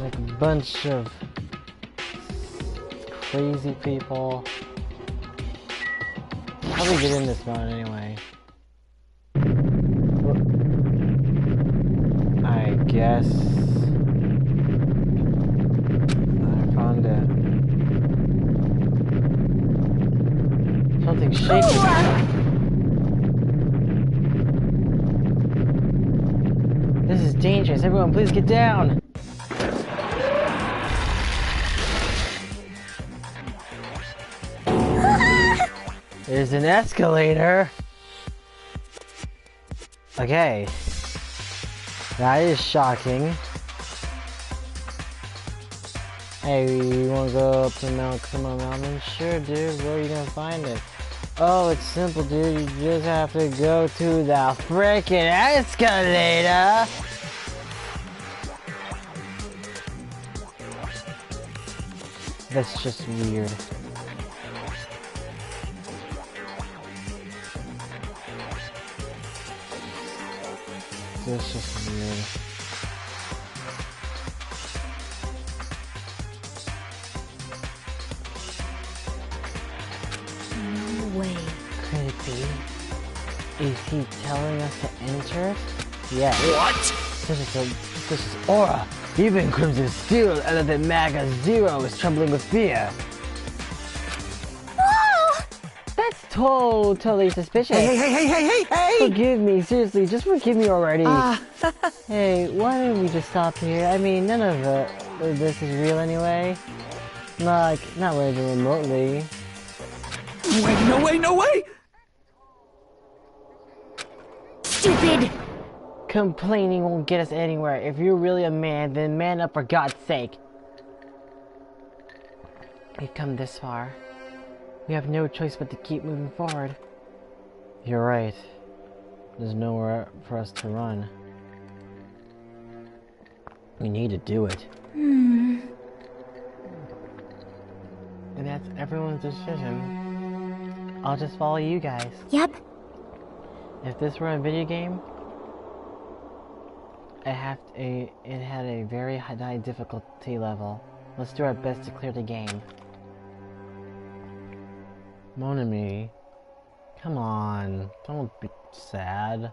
Like a bunch of crazy people. How do we get in this mountain anyway? I guess I found it. Something's shaking. This is dangerous. Everyone, please get down. There's an escalator. Okay. That is shocking. Hey, you wanna go up to Mount Kuma Mountain? Sure, dude. Where are you gonna find it? Oh, it's simple, dude. You just have to go to the frickin' escalator. That's just weird. That's just weird. No way. Could it be? Is he telling us to enter? Yeah. What? This is Aura. Even Crimson Steel Elephant Maga Zero is trembling with fear. That's totally suspicious. Hey! Forgive me, seriously, just forgive me already. Hey, why don't we just stop here? I mean, none of this is real anyway. Not really remotely. Wait, no way! Stupid! Complaining won't get us anywhere. If you're really a man, then man up for God's sake. We've come this far. We have no choice but to keep moving forward. You're right. There's nowhere for us to run. We need to do it. And that's everyone's decision. I'll just follow you guys. Yep. If this were a video game, it had a very high difficulty level. Let's do our best to clear the game. Mon ami, come on, don't be sad.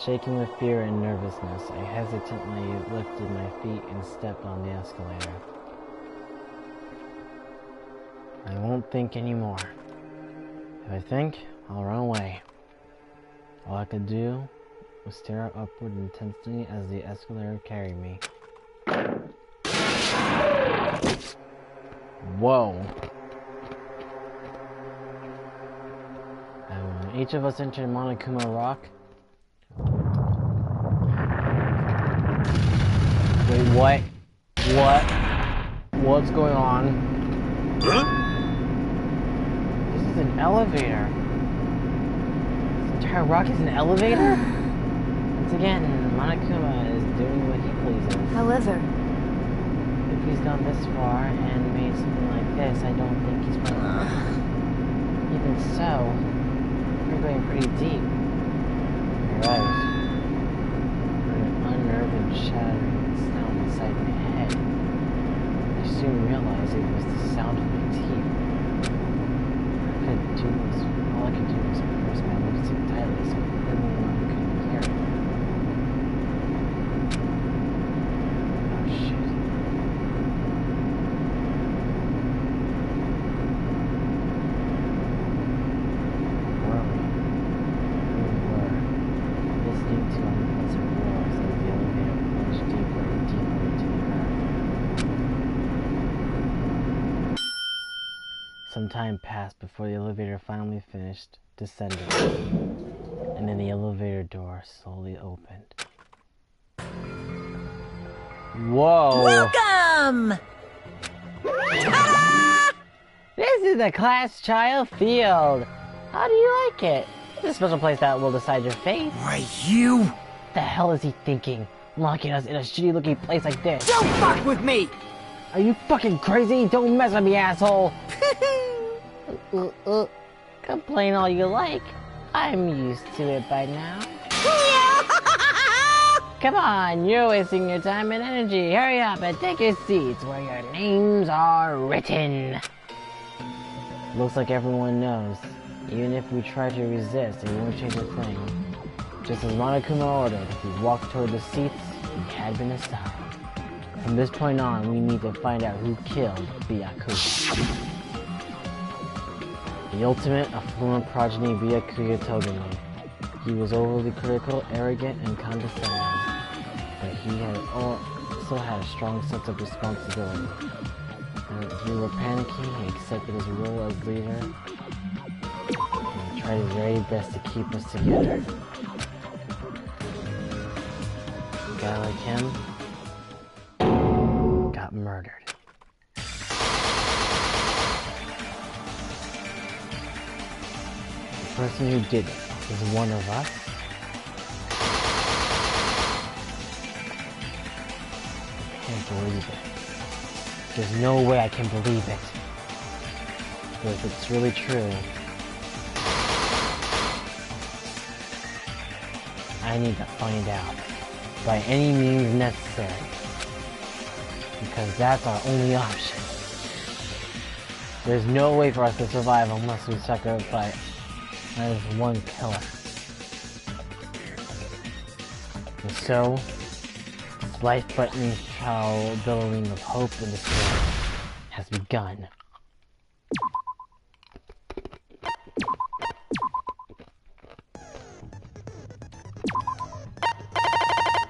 Shaking with fear and nervousness, I hesitantly lifted my feet and stepped on the escalator. I won't think anymore. If I think, I'll run away. All I could do was stare upward intensely as the escalator carried me. Whoa. And when each of us entered Monokuma Rock. Wait, what? What's going on? Huh? This is an elevator. This entire rock is an elevator? Once again, Monokuma is doing what he pleases. However, If he's gone this far and made something like this, I don't think he's probably... Even so, we're going pretty deep. You're right. An unnerving, shattering sound inside my head. I soon realized it was the sound of my teeth. All I could do was press my lips tightly so everyone couldn't hear it. Oh shit. Some time passed before the elevator finally finished descending, and then the elevator door slowly opened. Whoa! welcome! This is the Class Child Field! How do you like it? It's a special place that will decide your fate. Right, you! What the hell is he thinking? Locking us in a shitty looking place like this? Don't fuck with me! Are you fucking crazy? Don't mess with me, asshole! Complain all you like. I'm used to it by now. Come on, you're wasting your time and energy. Hurry up and take your seats where your names are written. Looks like everyone knows. Even if we try to resist, it won't change a thing. Just as Monokuma ordered, we walked toward the seats we had been assigned. From this point on, we need to find out who killed Byakuya. The ultimate affluent progeny Byakuya Togami. He was overly critical, arrogant, and condescending, but he had also had a strong sense of responsibility. When we were panicking, he accepted his role as leader and tried his very best to keep us together. A guy like him got murdered. The person who did it is one of us. I can't believe it. There's no way I can believe it. But if it's really true, I need to find out by any means necessary. Because that's our only option. There's no way for us to survive unless we sacrifice one killer. And so, this life-threatening trial billowing of hope and despair has begun.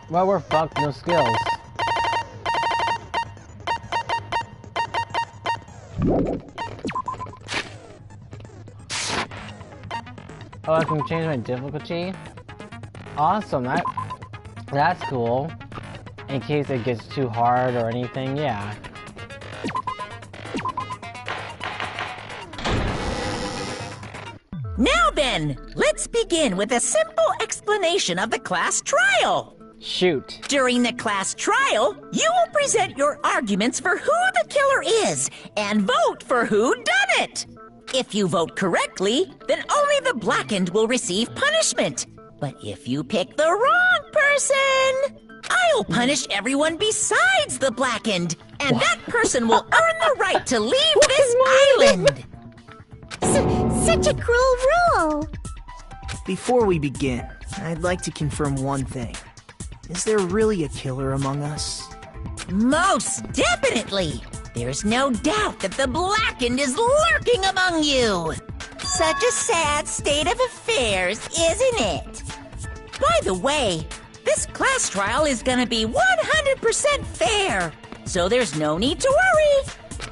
Well, we're fucked, no skills. Oh, I can change my difficulty? Awesome, that's cool. In case it gets too hard or anything, yeah. Now then, let's begin with a simple explanation of the class trial. Shoot. During the class trial, you will present your arguments for who the killer is and vote for who done it. If you vote correctly, then only the blackened will receive punishment. But if you pick the wrong person, I'll punish everyone besides the blackened, and that person will earn the right to leave this island. Such a cruel rule. Before we begin, I'd like to confirm one thing. Is there really a killer among us? Most definitely. There's no doubt that the blackened is lurking among you. Such a sad state of affairs, isn't it? By the way, this class trial is gonna be 100% fair, so there's no need to worry.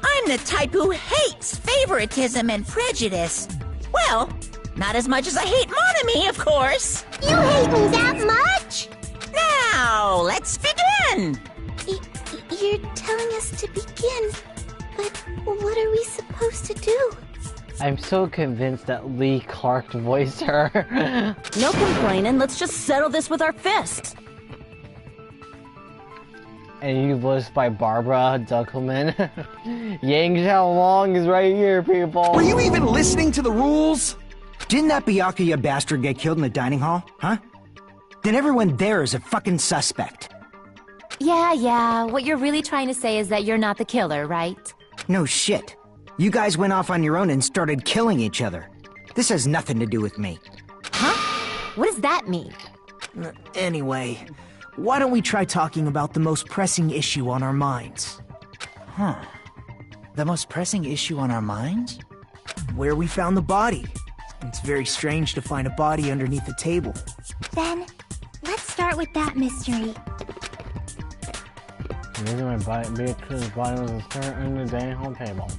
I'm the type who hates favoritism and prejudice. Well, not as much as I hate Monami, of course. You hate me that much? Now, let's begin. You're telling us to begin, but what are we supposed to do? I'm so convinced that Lee Clark voiced her. No complaining, let's just settle this with our fists. And you voiced by Barbara Duckelman. Yang Xiaolong is right here, people. Were you even listening to the rules? Didn't that Byakuya bastard get killed in the dining hall, huh? Then everyone there is a fucking suspect. Yeah, what you're really trying to say is that you're not the killer, right? No shit. You guys went off on your own and started killing each other. This has nothing to do with me. Huh? What does that mean? Anyway, why don't we try talking about the most pressing issue on our minds? Huh. The most pressing issue on our minds? Where we found the body. It's very strange to find a body underneath the table. Then, let's start with that mystery. Maybe my Beatrice's body was inserted under the dining hall table.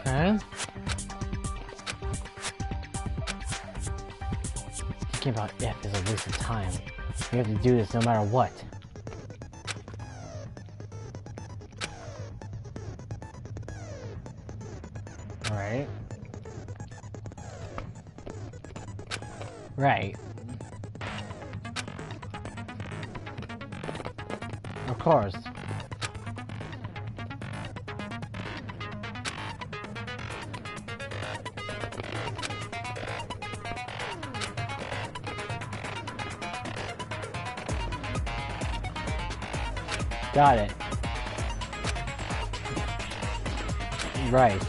Okay. Thinking about if is a waste of time. We have to do this no matter what. Alright. Right. Of course. Got it. Right.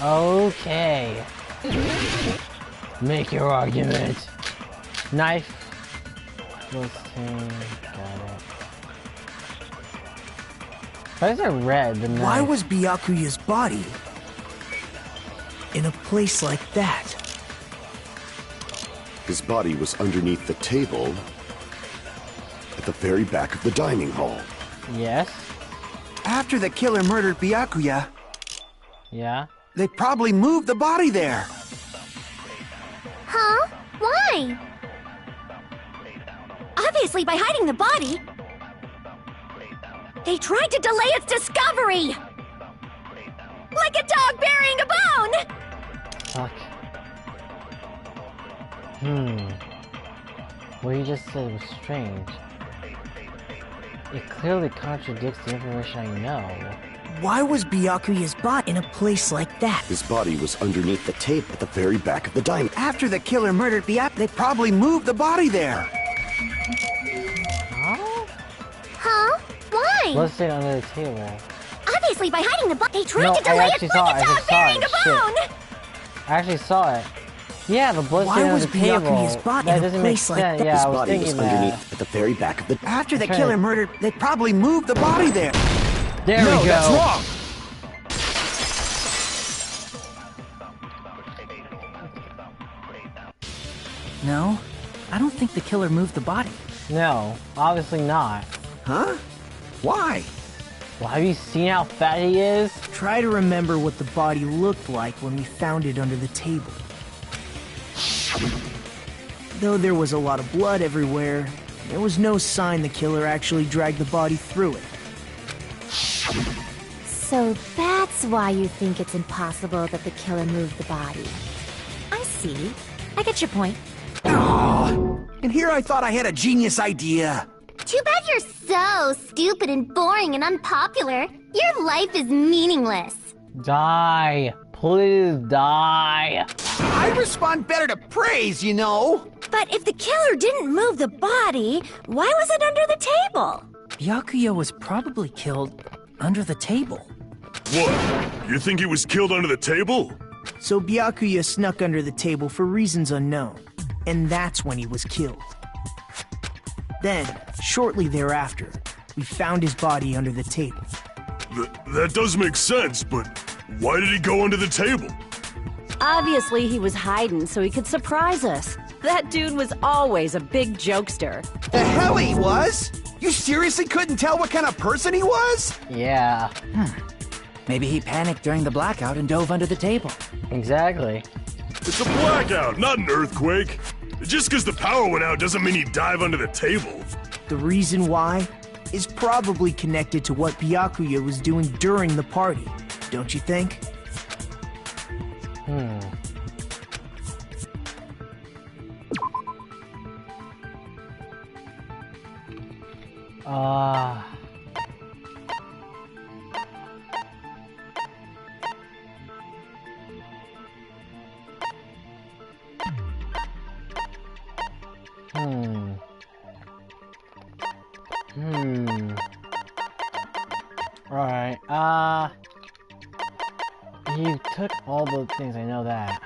Okay. Make your argument. Knife. Got it. Why is it red? The knife. Why was Byakuya's body in a place like that? His body was underneath the table at the very back of the dining hall. Yes. After the killer murdered Byakuya, Yeah. they probably moved the body there. Huh? Why? Obviously by hiding the body. They tried to delay its discovery! Like a dog burying a bone! Fuck. What you just said was strange. It clearly contradicts the information I know. Why was Byakuya's body in a place like that? His body was underneath the tape at the very back of the dining. After the killer murdered Byakuya, they probably moved the body there. Huh? Huh? Why? Let's sit under the table. Obviously by hiding the body. They tried No, to delay I it actually like saw a it. I dog just saw burying it. a bone! I actually saw it. Yeah, the blood Why stain on was the table. Byakuya's body That in a doesn't make place like sense. that? Yeah, His I was body was thinking underneath that. at the very back of the... After the trying killer to- murdered, they probably moved the body there. There No, we go. that's wrong. No, I don't think the killer moved the body. No, obviously not. Huh? Why? Well, have you seen how fat he is? Try to remember what the body looked like when we found it under the table. Though there was a lot of blood everywhere, there was no sign the killer actually dragged the body through it. So that's why you think it's impossible that the killer moved the body. I see. I get your point. And here I thought I had a genius idea. Too bad you're so stupid and boring and unpopular. Your life is meaningless. Die. Please die. I respond better to praise, you know. But if the killer didn't move the body, why was it under the table? Byakuya was probably killed under the table. What? You think he was killed under the table? So Byakuya snuck under the table for reasons unknown, and that's when he was killed. Then, shortly thereafter, we found his body under the table. That does make sense, but why did he go under the table? Obviously, he was hiding so he could surprise us. That dude was always a big jokester. The hell he was? You seriously couldn't tell what kind of person he was? Yeah, Maybe he panicked during the blackout and dove under the table. exactly. It's a blackout, not an earthquake. Just because the power went out doesn't mean he'd dive under the table. The reason why is probably connected to what Byakuya was doing during the party, don't you think? Alright, he took all the things, I know that.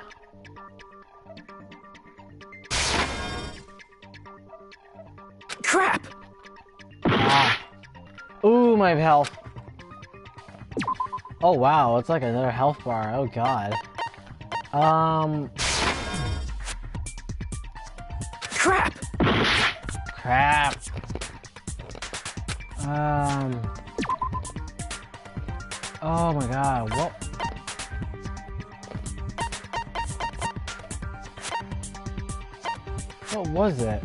Crap! Ooh, my health. Oh wow, it's like another health bar, oh god. Crap! Crap. Oh my god, what? What was it?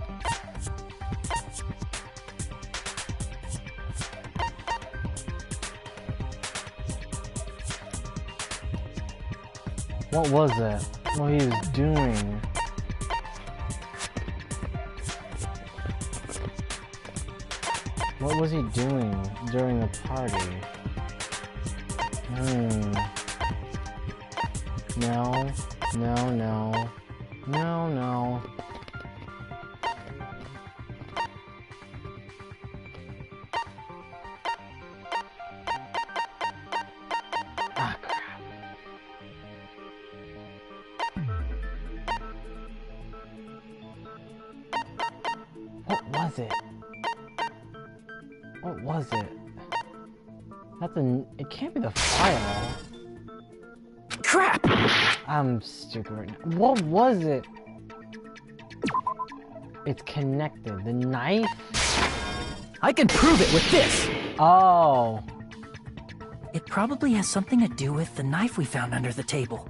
What was it? What he was doing? What was he doing during the party? No. No, no. No, no. Ah, crap. What was it? What was it? It can't be the fire. Crap! I'm stupid right now. What was it? It's connected. The knife? I can prove it with this! Oh. It probably has something to do with the knife we found under the table.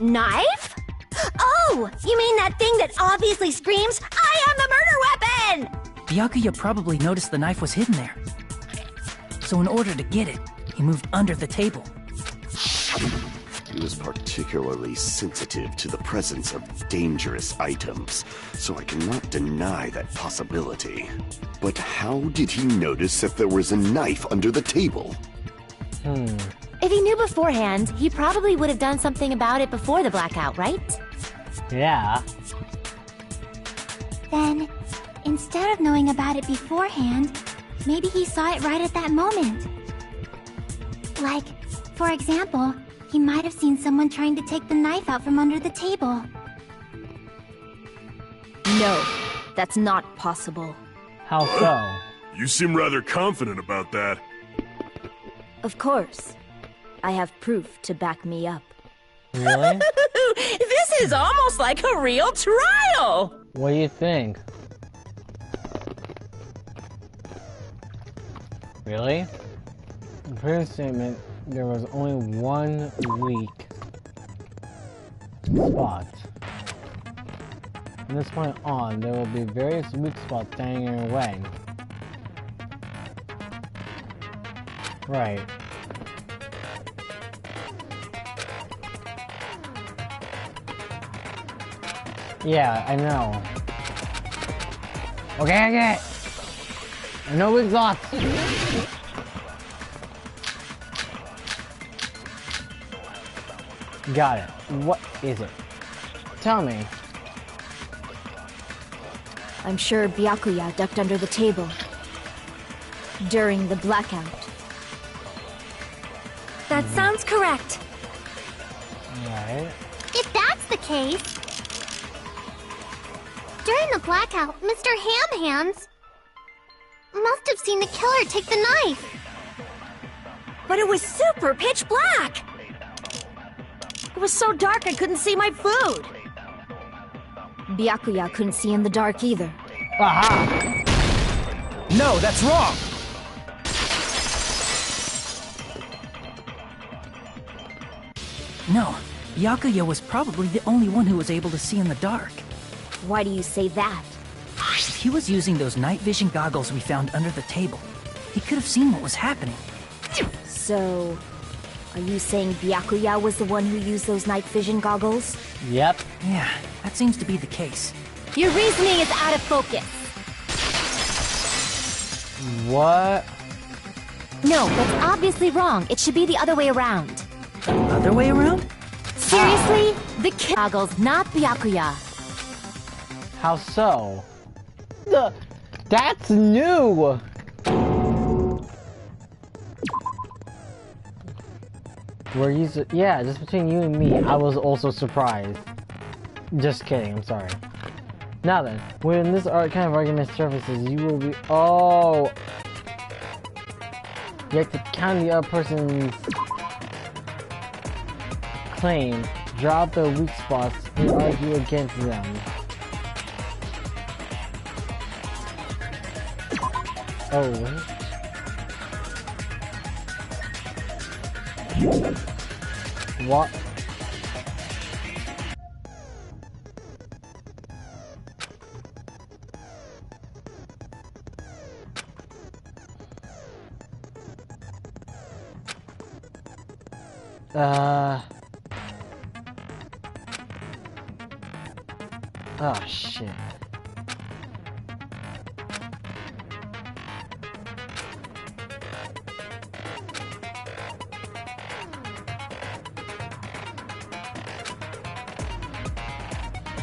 Knife? Oh, you mean that thing that obviously screams, I am the murder weapon! Byakuya probably noticed the knife was hidden there. So in order to get it, he moved under the table. He was particularly sensitive to the presence of dangerous items, so I cannot deny that possibility. But how did he notice that there was a knife under the table? If he knew beforehand, he probably would have done something about it before the blackout, right? Yeah. Then, instead of knowing about it beforehand, maybe he saw it right at that moment. Like, for example, he might have seen someone trying to take the knife out from under the table. No, that's not possible. How so? You seem rather confident about that. Of course. I have proof to back me up. Really? This is almost like a real trial! What do you think? Really? In previous statement, there was only one weak spot. From this point on, there will be various weak spots standing in your way. Right. Yeah, I know. Okay, I get it. I know weak spots. Got it. What is it? Tell me. I'm sure Byakuya ducked under the table during the blackout. That sounds correct. Alright. If that's the case... During the blackout, Mr. Ham Hands must have seen the killer take the knife. But it was super pitch black! It was so dark I couldn't see my food. Byakuya couldn't see in the dark either. Aha! No, that's wrong! No, Byakuya was probably the only one who was able to see in the dark. Why do you say that? He was using those night vision goggles we found under the table. He could have seen what was happening. So, are you saying Byakuya was the one who used those night vision goggles? Yep. Yeah, that seems to be the case. Your reasoning is out of focus. What? No, that's obviously wrong. It should be the other way around. Other way around? Seriously? The goggles, not Byakuya. How so? That's new! Yeah, just between you and me, I was also surprised. Just kidding, I'm sorry. Now then, when this kind of argument surfaces, you will be... Oh! You have to counter the other person's claim, drop their weak spots, and argue against them. Oh, what? Oh shit.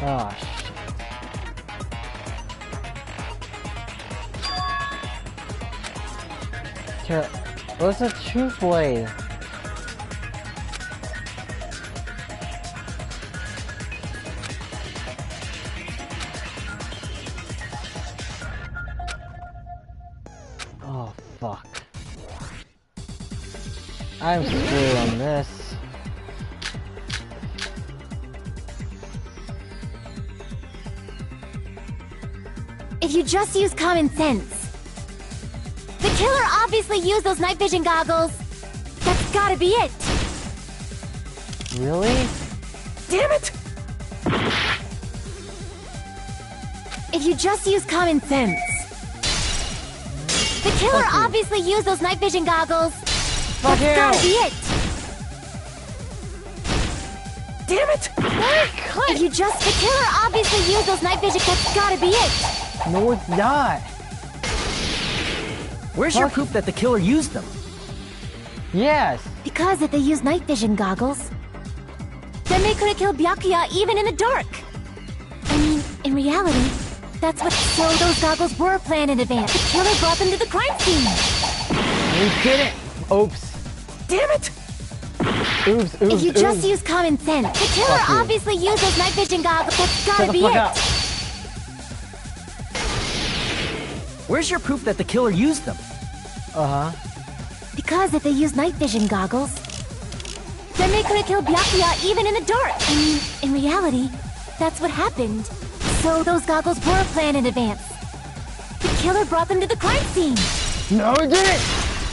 Oh, shit. Here, what's the truth blade? Oh, fuck. I'm screwed on this. If you just use common sense. The killer obviously used those night vision goggles. That's gotta be it. Really? Damn it! If you just use common sense. The killer Fuck you. obviously used those night vision goggles. Fuck That's gotta you. be it. Damn it! If you just... The killer obviously used those night vision... That's gotta be it. No, it's not. Where's your Fuck. proof that the killer used them? Yes. Because if they used night vision goggles, then they could have killed Byakuya even in the dark. I mean, in reality, that's what... So those goggles were planned in advance. The killer brought them to the crime scene. We did it. Oops. Damn it! Oops. If you just oops. use common sense, the killer Fuck you. obviously used those night vision goggles. That's Shut gotta the be fuck it. up. Where's your proof that the killer used them? Uh-huh. Because if they used night vision goggles, then they could have killed Byakuya even in the dark. I mean, in reality, that's what happened. So those goggles were planned in advance. The killer brought them to the crime scene. No, we didn't.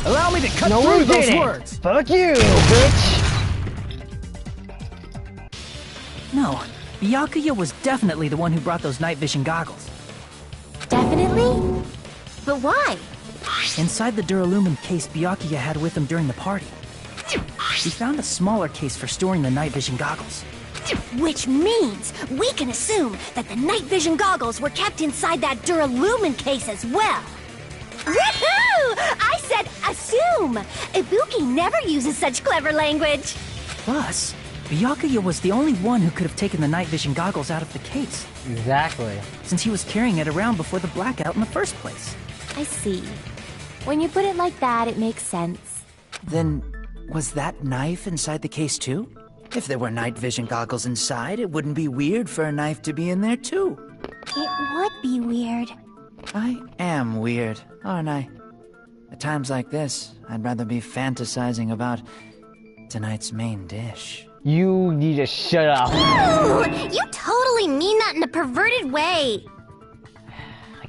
Allow me to cut No, through we those didn't. words! Fuck you, bitch. No, Byakuya was definitely the one who brought those night vision goggles. Definitely? But why? Inside the Duralumin case Byakuya had with him during the party, he found a smaller case for storing the night vision goggles. Which means we can assume that the night vision goggles were kept inside that Duralumin case as well. Woohoo! I said assume! Ibuki never uses such clever language. Plus, Byakuya was the only one who could have taken the night vision goggles out of the case, Exactly. since he was carrying it around before the blackout in the first place. I see. When you put it like that, it makes sense. Then, was that knife inside the case too? If there were night vision goggles inside, it wouldn't be weird for a knife to be in there too. It would be weird. I am weird, aren't I? At times like this, I'd rather be fantasizing about tonight's main dish. You need to shut up. Ooh, you totally mean that in a perverted way.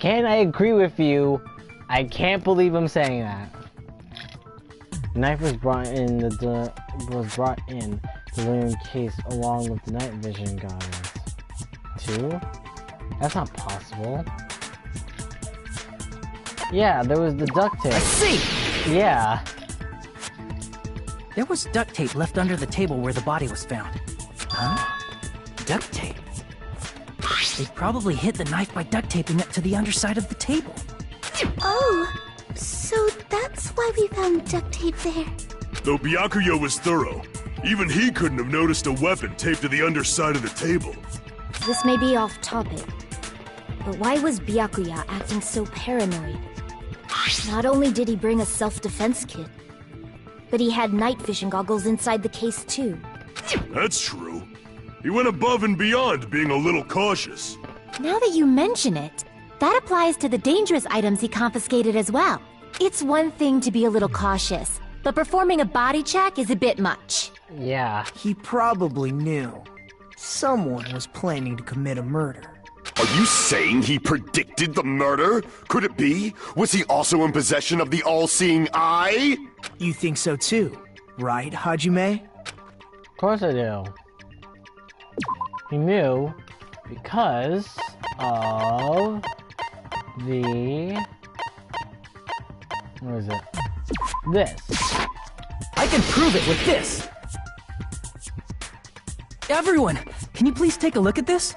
I agree with you. I can't believe I'm saying that. The knife was brought in the living case along with the night vision goggles. Too? That's not possible. Yeah, there was the duct tape. I see! Yeah. There was duct tape left under the table where the body was found. Huh? Duct tape? They probably hid the knife by duct taping it to the underside of the table. Oh, so that's why we found duct tape there. Though Byakuya was thorough, even he couldn't have noticed a weapon taped to the underside of the table. This may be off topic, but why was Byakuya acting so paranoid? Not only did he bring a self-defense kit, but he had night vision goggles inside the case too. That's true. He went above and beyond being a little cautious. Now that you mention it, that applies to the dangerous items he confiscated as well. It's one thing to be a little cautious, but performing a body check is a bit much. Yeah. He probably knew. Someone was planning to commit a murder. Are you saying he predicted the murder? Could it be? Was he also in possession of the all-seeing eye? You think so too, right, Hajime? Of course I do. He knew because of the... What is it? This. I can prove it with this! Everyone, can you please take a look at this?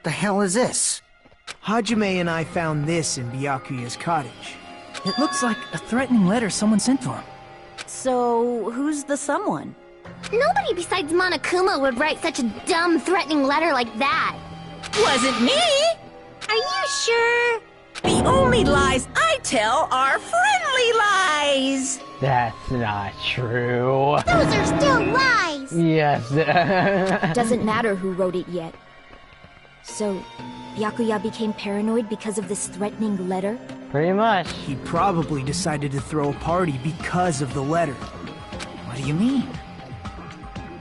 The hell is this? Hajime and I found this in Byakuya's cottage. It looks like a threatening letter someone sent to him. So, who's the someone? Nobody besides Monokuma would write such a dumb, threatening letter like that. Wasn't me! Are you sure? The only lies I tell are friendly lies! That's not true. Those are still lies! Yes. Doesn't matter who wrote it yet. So, Byakuya became paranoid because of this threatening letter? Pretty much. He probably decided to throw a party because of the letter. What do you mean?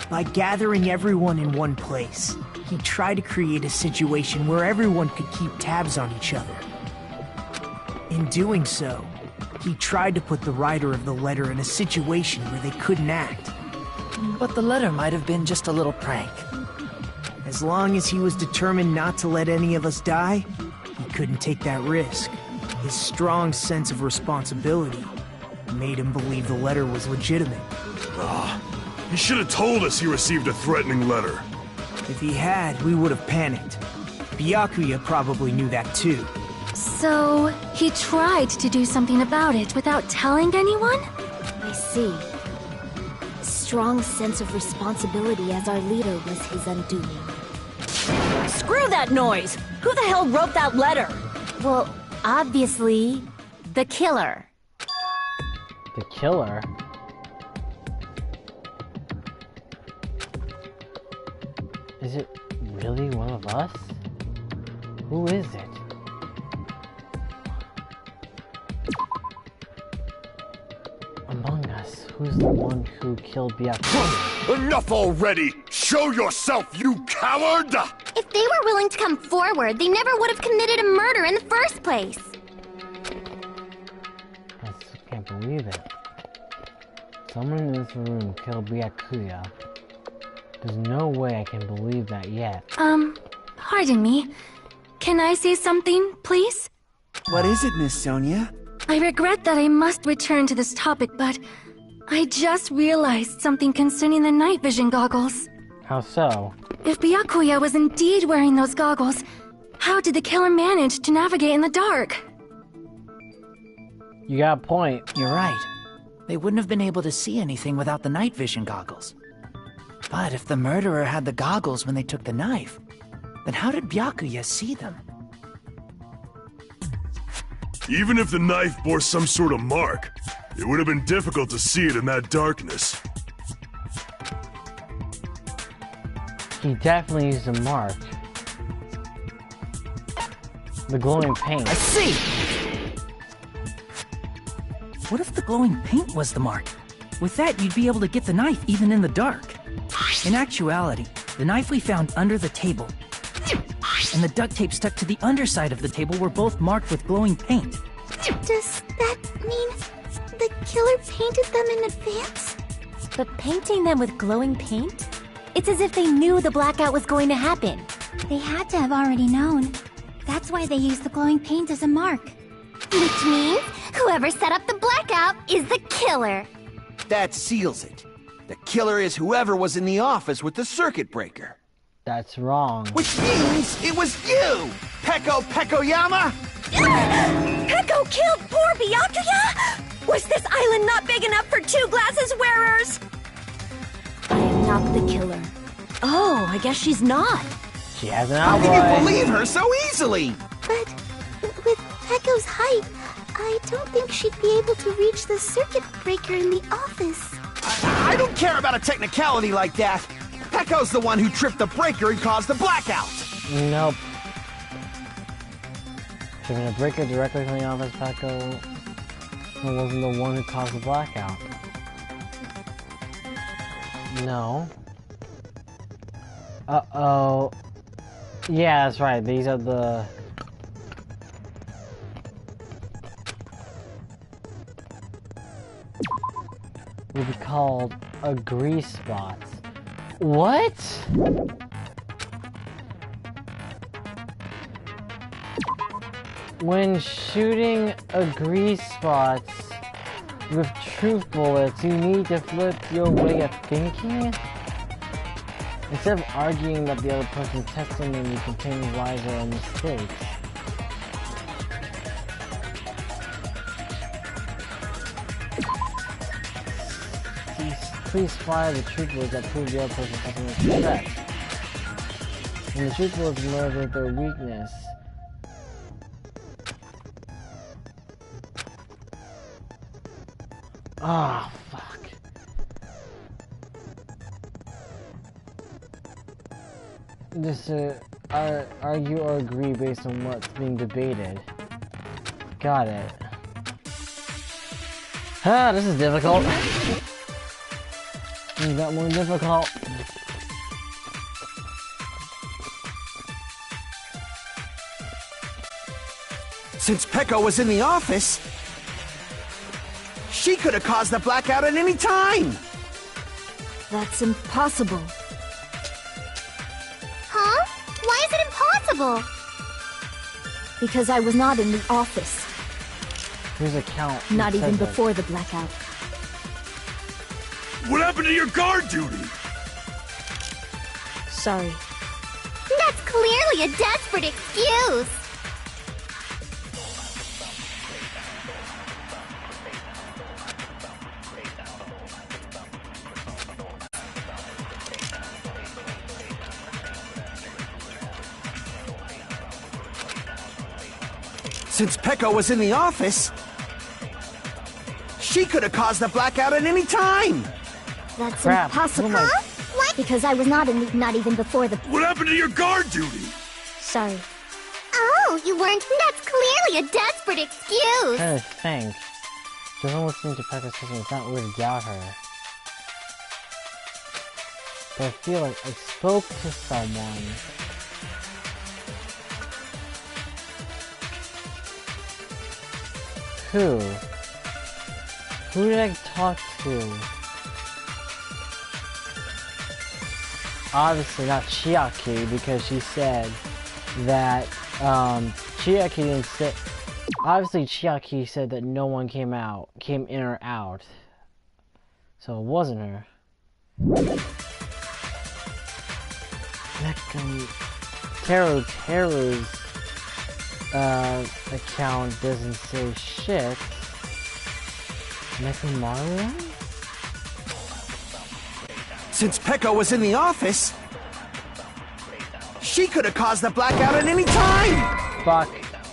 By gathering everyone in one place, he tried to create a situation where everyone could keep tabs on each other. In doing so, he tried to put the writer of the letter in a situation where they couldn't act. But the letter might have been just a little prank. As long as he was determined not to let any of us die, he couldn't take that risk. His strong sense of responsibility made him believe the letter was legitimate. He should have told us he received a threatening letter. If he had, we would have panicked. Byakuya probably knew that too. So, he tried to do something about it without telling anyone? I see. Strong sense of responsibility as our leader was his undoing. Screw that noise! Who the hell wrote that letter? Well, obviously, the killer. The killer? Is it really one of us? Who is it? Among us, who's the one who killed Byakuya? Enough already! Show yourself, you coward! If they were willing to come forward, they never would have committed a murder in the first place. I just can't believe it. Someone in this room killed Byakuya. There's no way I can believe that yet. Pardon me. Can I say something, please? What is it, Miss Sonia? I regret that I must return to this topic, but I just realized something concerning the night vision goggles. How so? If Byakuya was indeed wearing those goggles, how did the killer manage to navigate in the dark? You got a point. You're right. They wouldn't have been able to see anything without the night vision goggles. But if the murderer had the goggles when they took the knife, then how did Byakuya see them? Even if the knife bore some sort of mark, it would have been difficult to see it in that darkness. He definitely used a mark. The glowing paint. I see! What if the glowing paint was the mark? With that, you'd be able to get the knife even in the dark. In actuality, the knife we found under the table and the duct tape stuck to the underside of the table were both marked with glowing paint. Does that mean the killer painted them in advance? But painting them with glowing paint? It's as if they knew the blackout was going to happen. They had to have already known. That's why they used the glowing paint as a mark. Which means whoever set up the blackout is the killer. That seals it. The killer is whoever was in the office with the circuit breaker. That's wrong. Which means it was you, Peko Pekoyama! Peko killed poor Byakuya? Was this island not big enough for 2 glasses wearers? I am not the killer. Oh, I guess she's not. She has an How alibi. can you believe her so easily? But with Peko's height, I don't think she'd be able to reach the circuit breaker in the office. I don't care about a technicality like that. Peko's the one who tripped the breaker and caused the blackout. Nope. Tripping a breaker directly from the office, Peko wasn't the one who caused the blackout. No. Uh-oh. Yeah, that's right. These are the... would be called a grease spots. What? When shooting a grease spots with truth bullets, you need to flip your way of thinking? Instead of arguing that the other person's testimony contains lies or mistakes. police fire the truth was that proved the other person something was correct. And the truth was murdered their weakness. Ah, oh, fuck. Just argue or agree based on what's being debated. Got it. Ah, this is difficult. It got more difficult. Since Peko was in the office, she could have caused the blackout at any time! That's impossible. Huh? Why is it impossible? Because I was not in the office. Whose account? Not even before the blackout. What happened to your guard duty? Sorry. That's clearly a desperate excuse! Since Peko was in the office, she could have caused the blackout at any time! That's Crap. impossible. Oh Huh? What? Because I was not even before the... What happened to your guard duty? Sorry. Oh, you weren't? That's clearly a desperate excuse! I'm trying to think. Doesn't listen to Pekka's system, it's not weird to doubt her. But I feel like I spoke to someone. Who? Who did I talk to? Obviously not Chiaki, because she said that, Chiaki didn't say... Obviously Chiaki said that no one came in or out. So it wasn't her. Teru's account doesn't say shit. Nekomaru? Since Peko was in the office, she could have caused the blackout at any time! Fuck,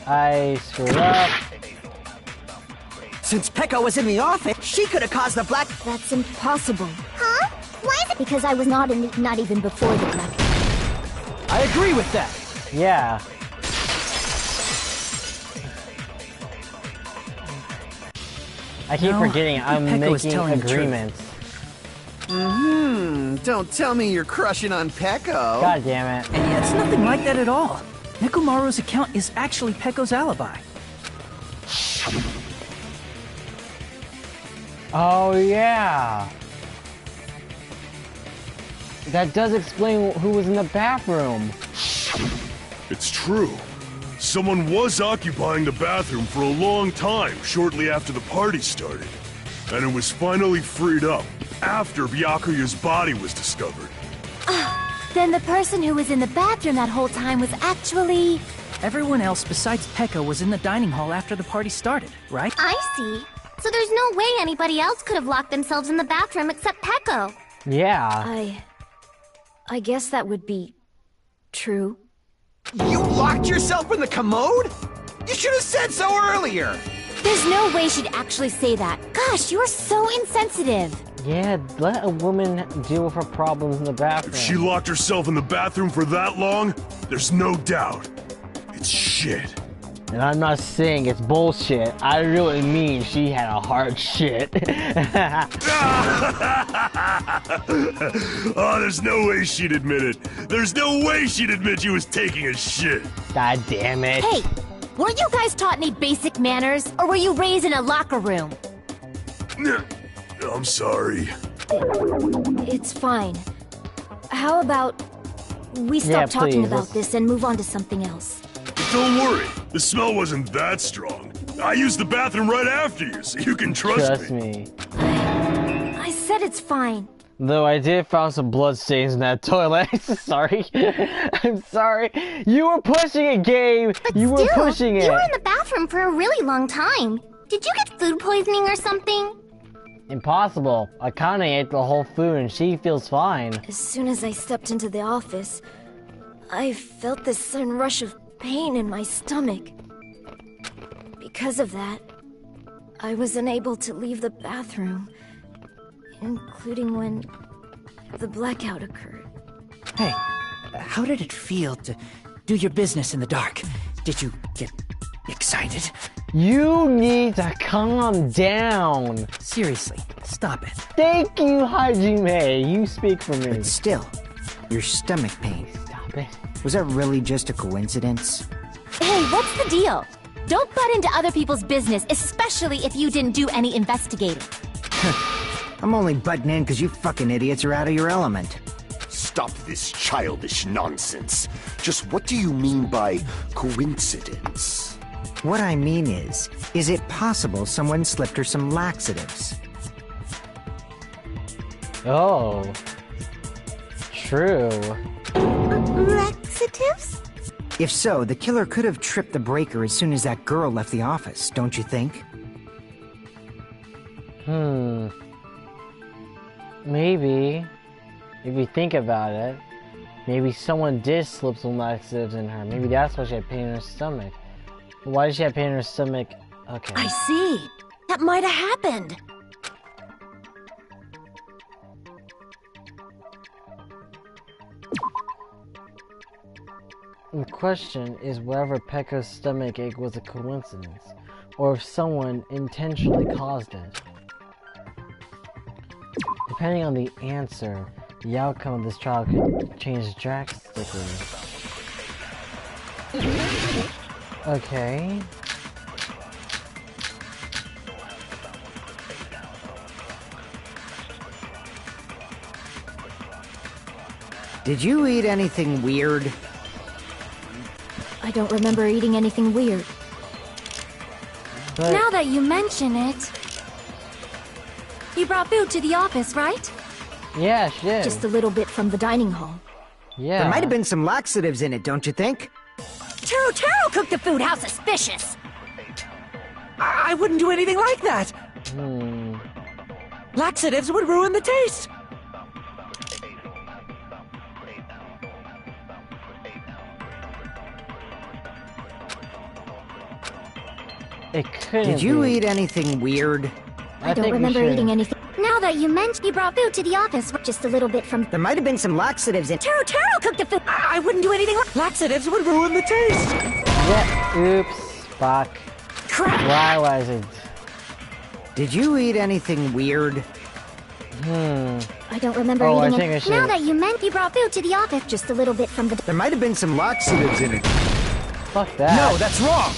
I screwed up. Since Peko was in the office, she could have caused the black... That's impossible. Huh? Why is it? Because I was not even before the blackout. I agree with that. Yeah. I keep forgetting I'm Peko is making telling the truth. agreements. Don't tell me you're crushing on Peko. God damn it. And it's nothing like that at all. Nekomaru's account is actually Peko's alibi. Oh yeah. That does explain who was in the bathroom. It's true. Someone was occupying the bathroom for a long time shortly after the party started. And it was finally freed up after Byakuya's body was discovered. Then the person who was in the bathroom that whole time was actually... Everyone else besides Peko was in the dining hall after the party started, right? I see. So there's no way anybody else could have locked themselves in the bathroom except Peko. Yeah. I guess that would be... true. You locked yourself in the commode? You should have said so earlier! There's no way she'd actually say that. Gosh, you're so insensitive. Yeah, let a woman deal with her problems in the bathroom. If she locked herself in the bathroom for that long, there's no doubt. It's shit. And I'm not saying it's bullshit. I really mean she had a hard shit. Oh, there's no way she'd admit it. There's no way she'd admit she was taking a shit. God damn it. Hey, weren't you guys taught any basic manners? Or were you raised in a locker room? I'm sorry. It's fine. How about we stop talking please, about let's- this and move on to something else? Don't worry, the smell wasn't that strong. I used the bathroom right after you, so you can trust me. I said it's fine. Though I did find some blood stains in that toilet. Sorry. I'm sorry. You were pushing it, Gabe. You were pushing it. You were in the bathroom for a really long time. Did you get food poisoning or something? Impossible. Akane ate the whole food and she feels fine. As soon as I stepped into the office, I felt this sudden rush of pain in my stomach. Because of that, I was unable to leave the bathroom, including when the blackout occurred. Hey, how did it feel to do your business in the dark? Did you get excited? You need to calm down. Seriously, stop it. Thank you, Hajime. You speak for me. But still, your stomach pain. Stop it. Was that really just a coincidence? Hey, what's the deal? Don't butt into other people's business, especially if you didn't do any investigating. I'm only butting in because you fucking idiots are out of your element. Stop this childish nonsense. Just what do you mean by coincidence? What I mean is it possible someone slipped her some laxatives? Oh. True. Laxatives? If so, the killer could have tripped the breaker as soon as that girl left the office, don't you think? Maybe. If you think about it, maybe someone did slip some laxatives in her. Maybe that's why she had pain in her stomach. Why did she have pain in her stomach? Okay. I see. That might have happened. The question is whether Pekka's stomach ache was a coincidence, or if someone intentionally caused it. Depending on the answer, the outcome of this trial could change drastically. Okay. Did you eat anything weird? I don't remember eating anything weird. But Now that you mention it... You brought food to the office, right? yeah, she did. Just a little bit from the dining hall. Yeah. There might have been some laxatives in it, don't you think? Taro cooked the food, how suspicious! I wouldn't do anything like that! Laxatives would ruin the taste! It couldn't Did you be. eat anything weird? I don't think we remember should. eating anything. Now that you mentioned you brought food to the office, just a little bit from... There might have been some laxatives in Taro cooked the food! I wouldn't do anything like... Laxatives would ruin the taste! Yeah, oops. Fuck. Crap! Why was it? Did you eat anything weird? I don't remember Oh, I eating think I should. Now that you mentioned you brought food to the office, just a little bit from the... There might have been some laxatives in it. Fuck that. No, that's wrong!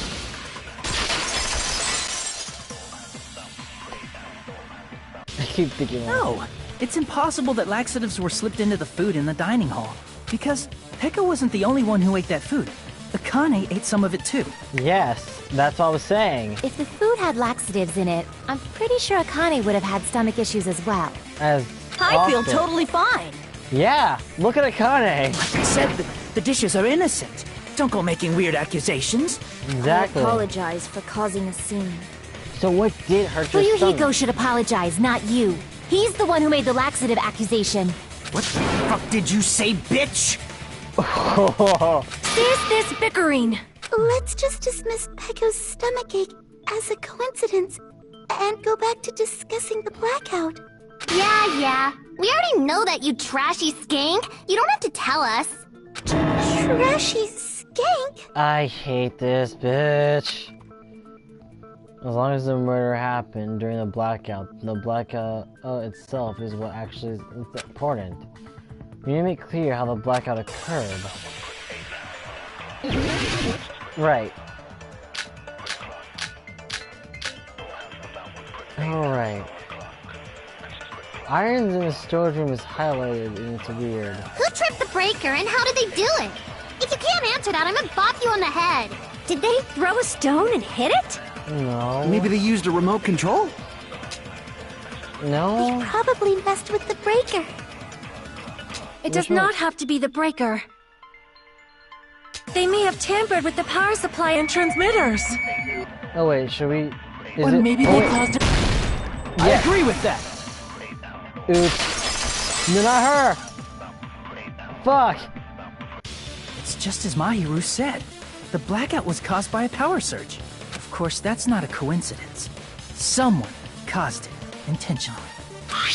I keep thinking No, it's impossible that laxatives were slipped into the food in the dining hall. Because Pekka wasn't the only one who ate that food. Akane ate some of it too. Yes, that's what I was saying. If the food had laxatives in it, I'm pretty sure Akane would have had stomach issues as well. As I feel also- totally fine. Yeah, look at Akane. Like I said, the dishes are innocent. Don't go making weird accusations. Exactly. I apologize for causing a scene. So what did hurt your stomach? Fuyuhiko should apologize, not you. He's the one who made the laxative accusation. What the fuck did you say, bitch? There's this bickering. Let's just dismiss Pekko's stomachache as a coincidence and go back to discussing the blackout. Yeah. We already know that, you trashy skank. You don't have to tell us. Trashy skank? I hate this bitch. As long as the murder happened during the blackout itself is what actually is important. We need to make clear how the blackout occurred. Right. Alright. Irons in the storage room is highlighted and it's weird. Who tripped the breaker and how did they do it? If you can't answer that, I'm gonna bop you on the head. Did they throw a stone and hit it? No. Maybe they used a remote control? No? Probably messed with the breaker. It does not have to be the breaker. They may have tampered with the power supply and transmitters. Oh wait, should we... Or maybe they caused it... I agree with that. Oops. No, not her! Fuck! It's just as Mahiru said. The blackout was caused by a power surge. Of course, that's not a coincidence. Someone caused it intentionally.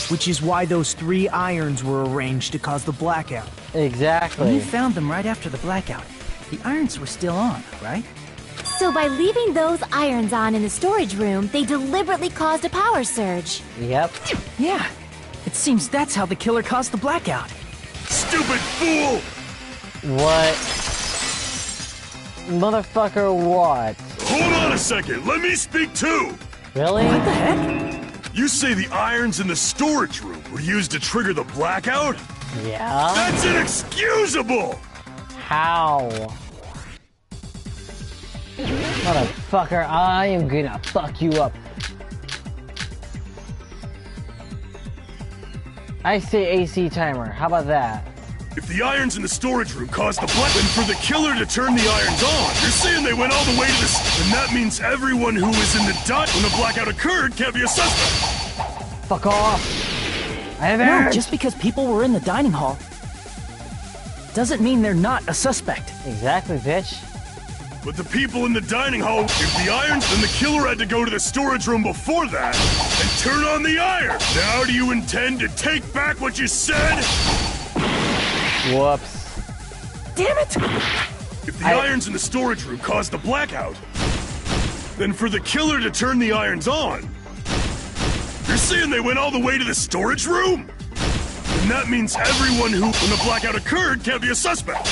Which is why those 3 irons were arranged to cause the blackout. When Exactly. you found them right after the blackout, the irons were still on, right? So by leaving those irons on in the storage room, they deliberately caused a power surge. Yep. Yeah. It seems that's how the killer caused the blackout. Stupid fool! What? Motherfucker, what? Hold on a second, let me speak too! Really? What the heck? You say the irons in the storage room were used to trigger the blackout? Yeah? That's inexcusable! How? Motherfucker, I am gonna fuck you up. I say AC timer, how about that? If the irons in the storage room caused the black, then for the killer to turn the irons on, you're saying they went all the way to this, and that means everyone who was in the dot when the blackout occurred can't be a suspect. Fuck off! I have No, errors! just because people were in the dining hall doesn't mean they're not a suspect. Exactly, bitch. But the people in the dining hall, if the irons, then the killer had to go to the storage room before that and turn on the iron. Now do you intend to take back what you said? Whoops. Damn it! If the irons in the storage room caused the blackout, then for the killer to turn the irons on, you're saying they went all the way to the storage room? And that means everyone who, when the blackout occurred, can't be a suspect.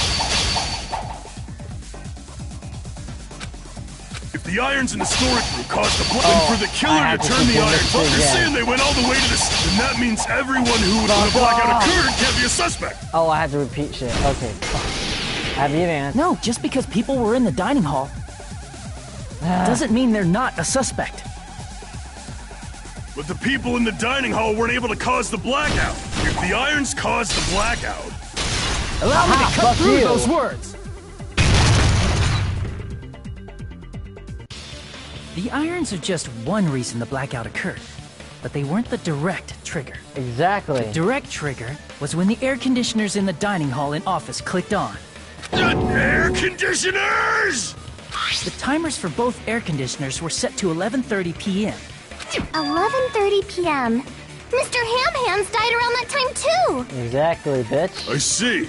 If the irons in the storage room caused the blackout, for the killer to turn the irons on, you're saying they went all the way to the, and that means everyone who, when the blackout occurred, can't be a suspect. Oh, I had to repeat shit. Okay. Have you advanced? No, just because people were in the dining hall doesn't mean they're not a suspect. But the people in the dining hall weren't able to cause the blackout. If the irons caused the blackout, Allow me to cut through those words. The irons are just one reason the blackout occurred, but they weren't the direct trigger. Exactly. The direct trigger was when the air conditioners in the dining hall and office clicked on. the air conditioners! The timers for both air conditioners were set to 11:30 p.m. 11:30 p.m. Mr. Ham-Hands died around that time too! Exactly, bitch. I see.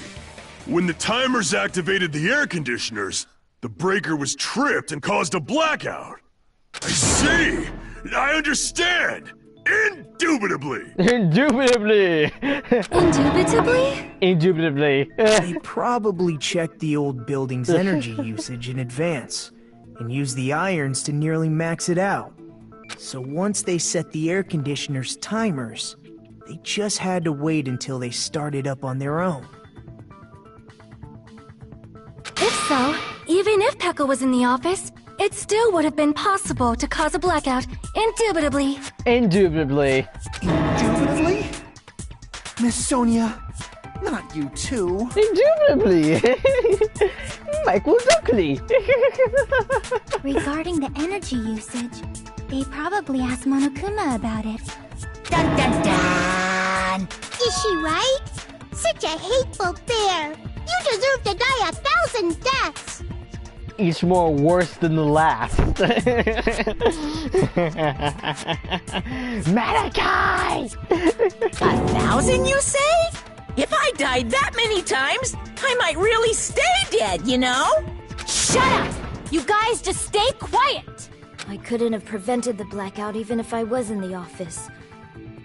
When the timers activated the air conditioners, the breaker was tripped and caused a blackout. I see. I understand. Indubitably. Indubitably. Indubitably? Indubitably. They probably checked the old building's energy usage in advance and used the irons to nearly max it out. So once they set the air conditioner's timers, they just had to wait until they started up on their own. If so, even if Pekka was in the office, it still would have been possible to cause a blackout, indubitably. Indubitably. Indubitably? Miss Sonia, not you too. Indubitably. Michael Zuckley. Regarding the energy usage, they probably asked Monokuma about it. Dun dun dun! Is she right? Such a hateful bear. You deserve to die 1,000 deaths. Each more worse than the last. Malachi! 1,000, you say? If I died that many times, I might really stay dead, you know? Shut up! You guys just stay quiet! I couldn't have prevented the blackout even if I was in the office.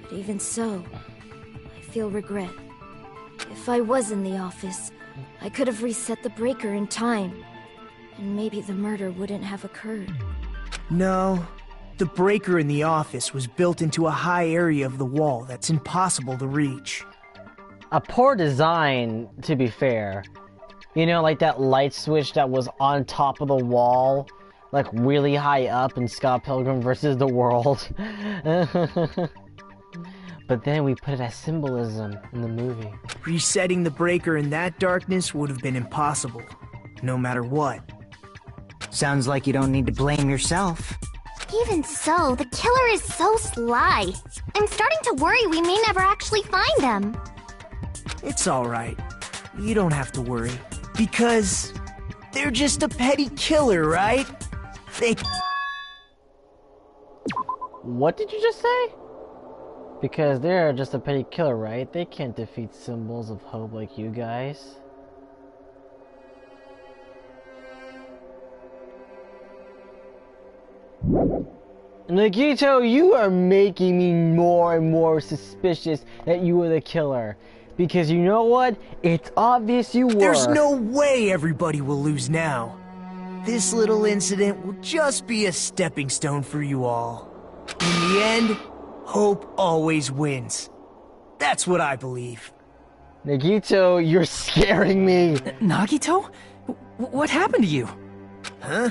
But even so, I feel regret. If I was in the office, I could have reset the breaker in time. And maybe the murder wouldn't have occurred. No, the breaker in the office was built into a high area of the wall that's impossible to reach. A poor design, to be fair. You know, like that light switch that was on top of the wall, like really high up in Scott Pilgrim vs. the World. But then we put it as symbolism in the movie. Resetting the breaker in that darkness would have been impossible, no matter what. Sounds like you don't need to blame yourself. Even so, the killer is so sly. I'm starting to worry we may never actually find them. It's alright. You don't have to worry. Because they're just a petty killer, right? They... What did you just say? Because they're just a petty killer, right? They can't defeat symbols of hope like you guys. Nagito, you are making me more and more suspicious that you were the killer. Because you know what? It's obvious you were. There's no way everybody will lose now. This little incident will just be a stepping stone for you all. In the end, hope always wins. That's what I believe. Nagito, you're scaring me. Nagito? What happened to you? Huh?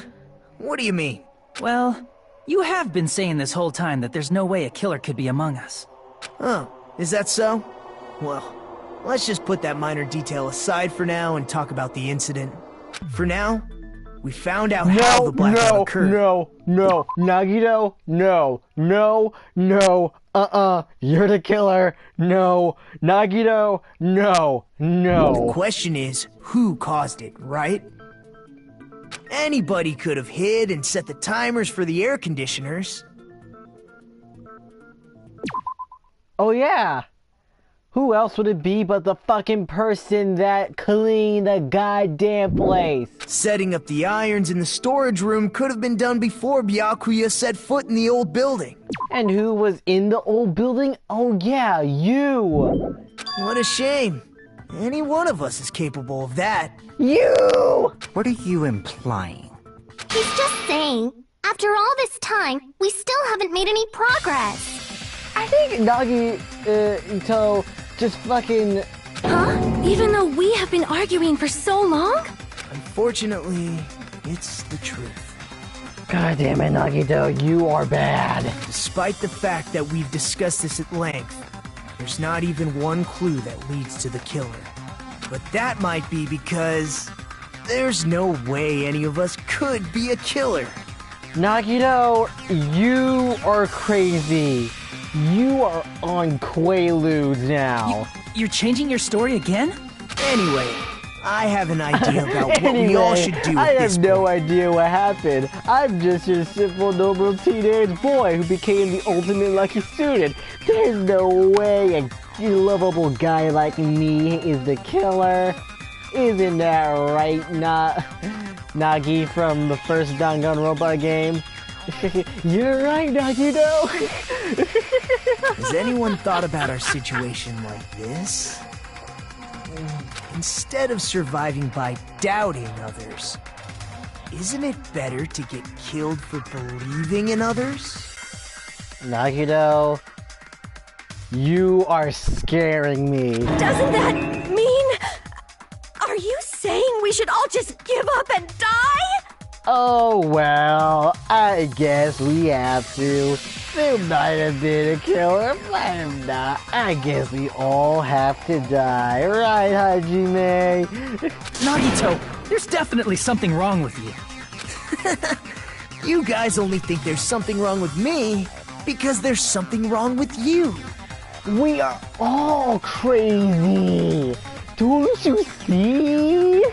What do you mean? Well, you have been saying this whole time that there's no way a killer could be among us. Oh, is that so? Well, let's just put that minor detail aside for now and talk about the incident. For now, we found out how the blackout occurred. No, Nagito, no, you're the killer, no, Nagito, no. The question is, who caused it, right? Anybody could have hid and set the timers for the air conditioners. Oh yeah. Who else would it be but the fucking person that cleaned the goddamn place? Setting up the irons in the storage room could have been done before Byakuya set foot in the old building. And who was in the old building? Oh yeah, you! What a shame. Any one of us is capable of that. You! What are you implying? He's just saying, after all this time, we still haven't made any progress. I think Nagito just fucking... Huh? Even though we have been arguing for so long? Unfortunately, it's the truth. God damn it, Nagito, you are bad. Despite the fact that we've discussed this at length, there's not even one clue that leads to the killer. But that might be because there's no way any of us could be a killer. Nagito, you are crazy. You are on Quaaludes now. You're changing your story again? Anyway, I have an idea about what we all should do I at this have no point. idea what happened. I'm just your simple, noble teenage boy who became the ultimate lucky student. There's no way a lovable guy like me is the killer. Isn't that right, Nagi from the first Danganronpa game? You're right, Nagito. Has anyone thought about our situation like this? Instead of surviving by doubting others, isn't it better to get killed for believing in others? Nagito, you are scaring me. Doesn't that mean... Are you saying we should all just give up and die? Oh, well, I guess we have to. There might have been a killer, but if not, I guess we all have to die. Right, Hajime? Nagito, there's definitely something wrong with you. You guys only think there's something wrong with me because there's something wrong with you. We are all crazy. Don't you see?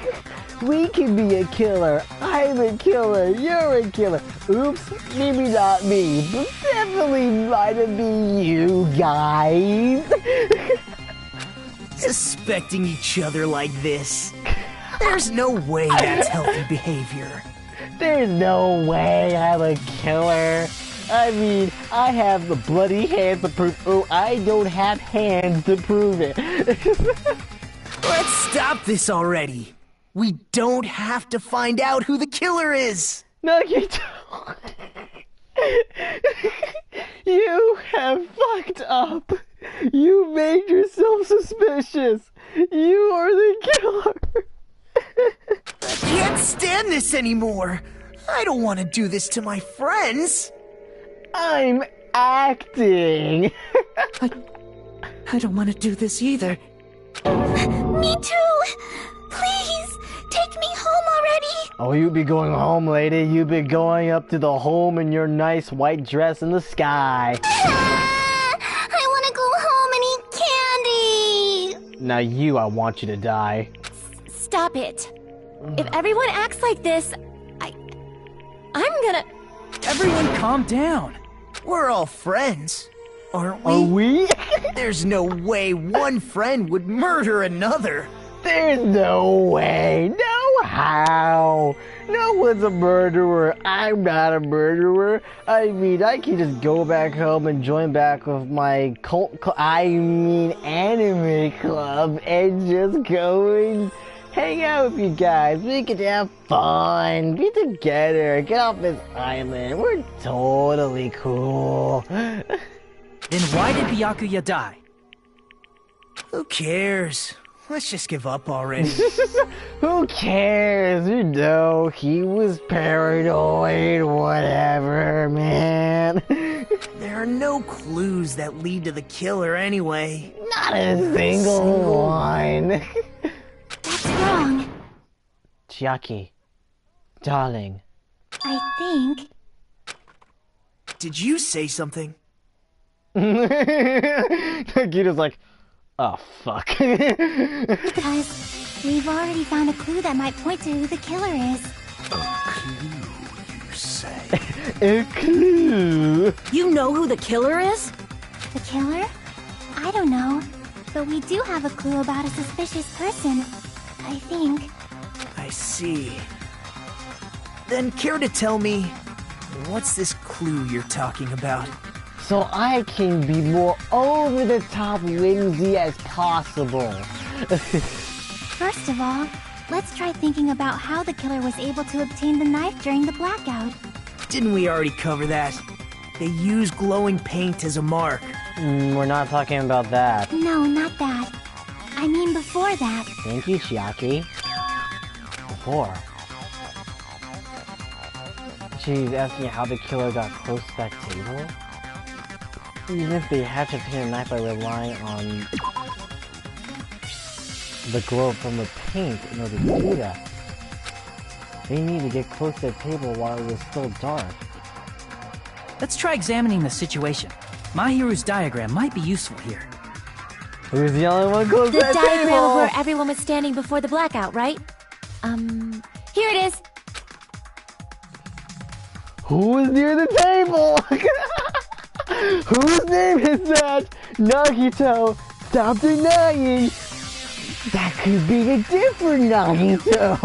We can be a killer. I'm a killer. You're a killer. Oops, maybe not me, but definitely might have been you guys. Suspecting each other like this. There's no way that's healthy behavior. There's no way I'm a killer. I mean, I have the bloody hands to prove. Oh, I don't have hands to prove it. Let's stop this already. We don't have to find out who the killer is. Nagito, you have fucked up. You made yourself suspicious. You are the killer. I can't stand this anymore. I don't want to do this to my friends. I'm acting. I don't want to do this either. Me too! Please, take me home already! Oh, you be going home, lady. You be going up to the home in your nice white dress in the sky. I want to go home and eat candy. Now you, I want you to die. Stop it. If everyone acts like this, I'm gonna... Everyone calm down. We're all friends, aren't we? Are we? There's no way one friend would murder another. There's no way. No how. No one's a murderer. I'm not a murderer. I mean, I can just go back home and join back with my anime club and just go and hang out with you guys. We can have fun. Be together. Get off this island. We're totally cool. Then why did Byakuya die? Who cares? Let's just give up already. Who cares? You know, he was paranoid, whatever, man. There are no clues that lead to the killer anyway. Not a single one. That's wrong. Chiaki, darling. I think... Did you say something? Nagito's like, oh, fuck. Because we've already found a clue that might point to who the killer is. A clue, you say? A clue? You know who the killer is? The killer? I don't know. But we do have a clue about a suspicious person. I think. I see. Then care to tell me, what's this clue you're talking about? So I can be more over-the-top whimsy as possible. First of all, let's try thinking about how the killer was able to obtain the knife during the blackout. Didn't we already cover that? They use glowing paint as a mark. We're not talking about that. No, not that. I mean before that. Thank you, Chiaki. Before. She's asking how the killer got close to that table? Even if they had to obtain a knife by relying on the glow from the paint in order to do that, they need to get close to the table while it was still dark. Let's try examining the situation. Mahiru's diagram might be useful here. Who's the only one close to The that diagram table? of where everyone was standing before the blackout, right? Here it is. Who was near the table? Whose name is that? Nagito, stop denying. That could be a different Nagito.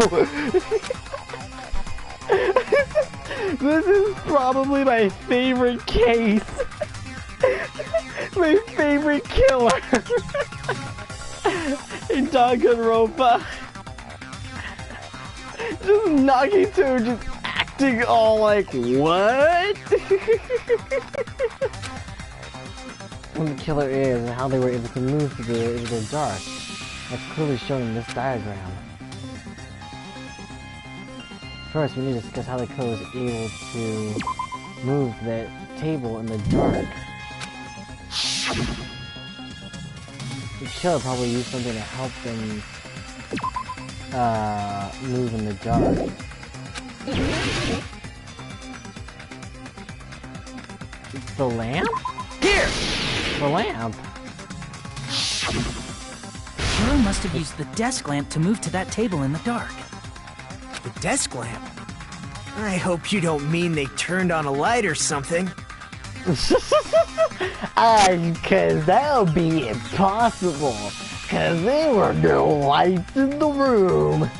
This is probably my favorite case. My favorite killer. In Danganronpa. Just Nagito just acting all like, what? Who the killer is and how they were able to move through the dark. That's clearly shown in this diagram. First, we need to discuss how the killer was able to move the table in the dark. The killer probably used something to help them move in the dark. The lamp? Here! The lamp? The killer must have used the desk lamp to move to that table in the dark. The desk lamp? I hope you don't mean they turned on a light or something. Cause that would be impossible. Cause there were no lights in the room.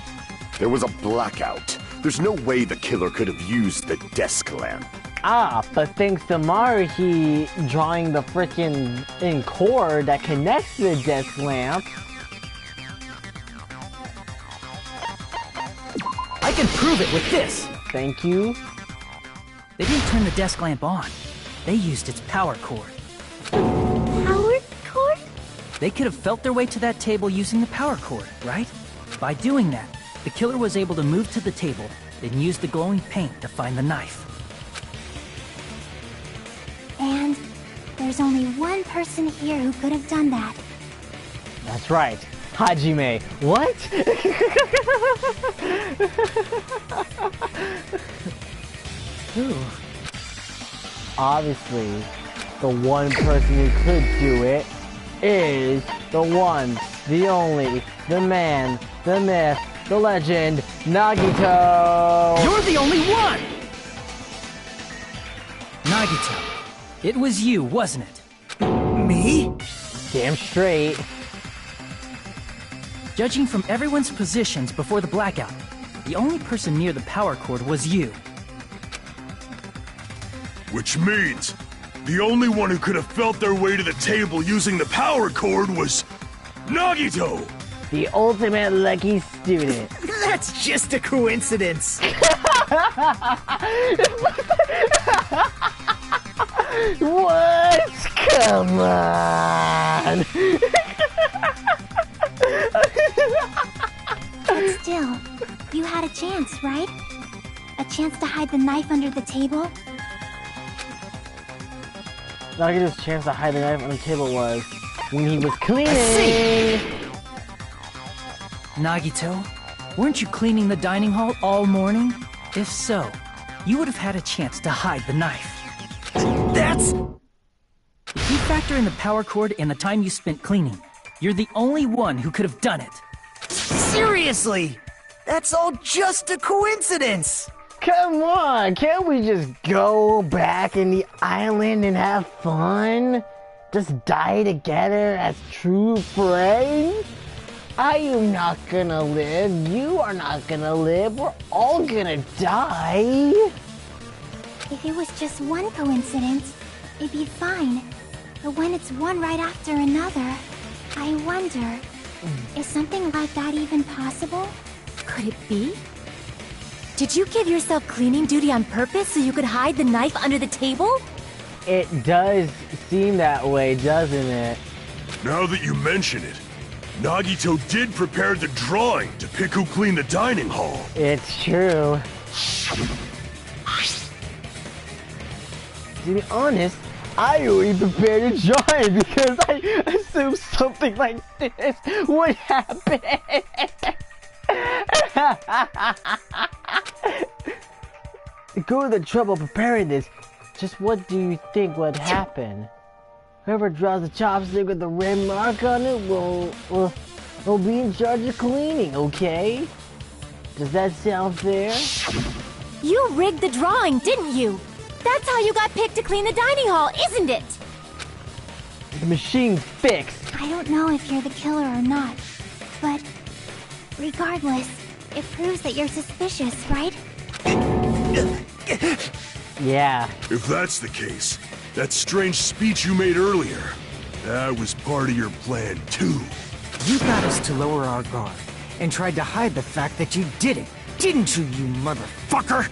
There was a blackout. There's no way the killer could have used the desk lamp. But thanks to Maruhi drawing the frickin' cord that connects to the desk lamp. I can prove it with this! Thank you. They didn't turn the desk lamp on. They used its power cord. Power cord? They could have felt their way to that table using the power cord, right? By doing that, the killer was able to move to the table, then use the glowing paint to find the knife. And there's only one person here who could have done that. That's right. Hajime. What? Who? Obviously, the one person who could do it is the one, the only, the man, the myth, the legend, Nagito! You're the only one! Nagito, it was you, wasn't it? Me? Damn straight. Judging from everyone's positions before the blackout, the only person near the power cord was you. Which means, the only one who could have felt their way to the table using the power cord was Nagito! The ultimate lucky student. That's just a coincidence. What? Come on! But still, you had a chance, right? A chance to hide the knife under the table? Nagito's chance to hide the knife on the table was when he was cleaning! Nagito, weren't you cleaning the dining hall all morning? If so, you would have had a chance to hide the knife. That's... If you factor in the power cord and the time you spent cleaning, you're the only one who could have done it. Seriously! That's all just a coincidence! Come on, can't we just go back in the island and have fun? Just die together as true friends? I am not gonna live, you are not gonna live, we're all gonna die. If it was just one coincidence, it'd be fine. But when it's one right after another, I wonder, is something like that even possible? Could it be? Did you give yourself cleaning duty on purpose so you could hide the knife under the table? It does seem that way, doesn't it? Now that you mention it, Nagito did prepare the drawing to pick who cleaned the dining hall. It's true. To be honest, I already prepared a drawing because I assumed something like this would happen. Go to the trouble preparing this. Just what do you think would happen? Whoever draws the chopstick with the red mark on it will be in charge of cleaning, okay? Does that sound fair? You rigged the drawing, didn't you? That's how you got picked to clean the dining hall, isn't it? The machine's fixed. I don't know if you're the killer or not, but regardless, it proves that you're suspicious, right? Yeah. If that's the case, that strange speech you made earlier, that was part of your plan too. You got us to lower our guard and tried to hide the fact that you did it, didn't you, you motherfucker?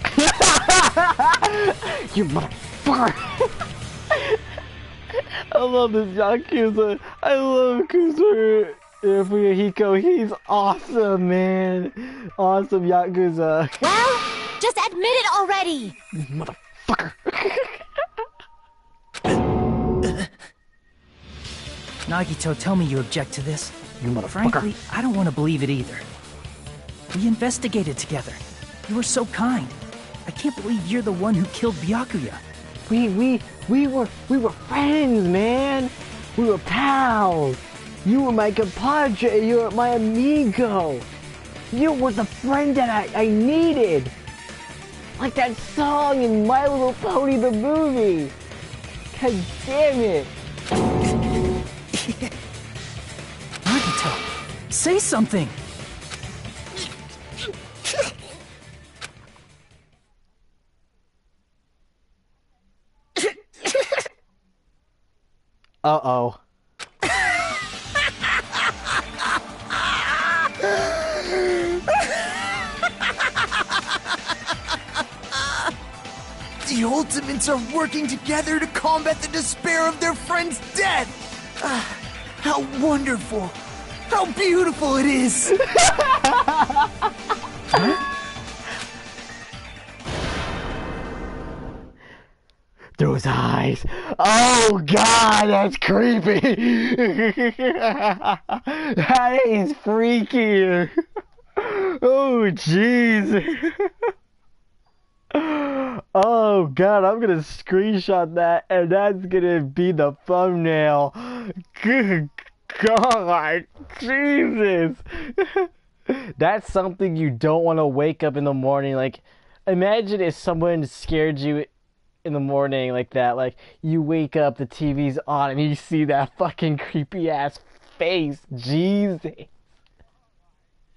You motherfucker! I love this Yakuza. I love Kuzuya Fuyuhiko. He's awesome, man. Awesome Yakuza. Well, just admit it already! You motherfucker. Nagito, tell me you object to this. You motherfucker. Frankly, I don't want to believe it either. We investigated together. You were so kind. I can't believe you're the one who killed Byakuya. We were friends, man. We were pals. You were my compadre. You were my amigo. You were the friend that I needed. Like that song in My Little Pony the movie. God damn it. Nagito, say something. Uh-oh. The Ultimates are working together to combat the despair of their friend's death! How wonderful! How beautiful it is! Those eyes. Oh god, that's creepy. That is freaky. Oh jeez. Oh god, I'm gonna screenshot that and that's gonna be the thumbnail. Good god, Jesus. That's something you don't want to wake up in the morning. Like, imagine if someone scared you in the morning like that. Like, you wake up, the TV's on, and you see that fucking creepy ass face. Jesus.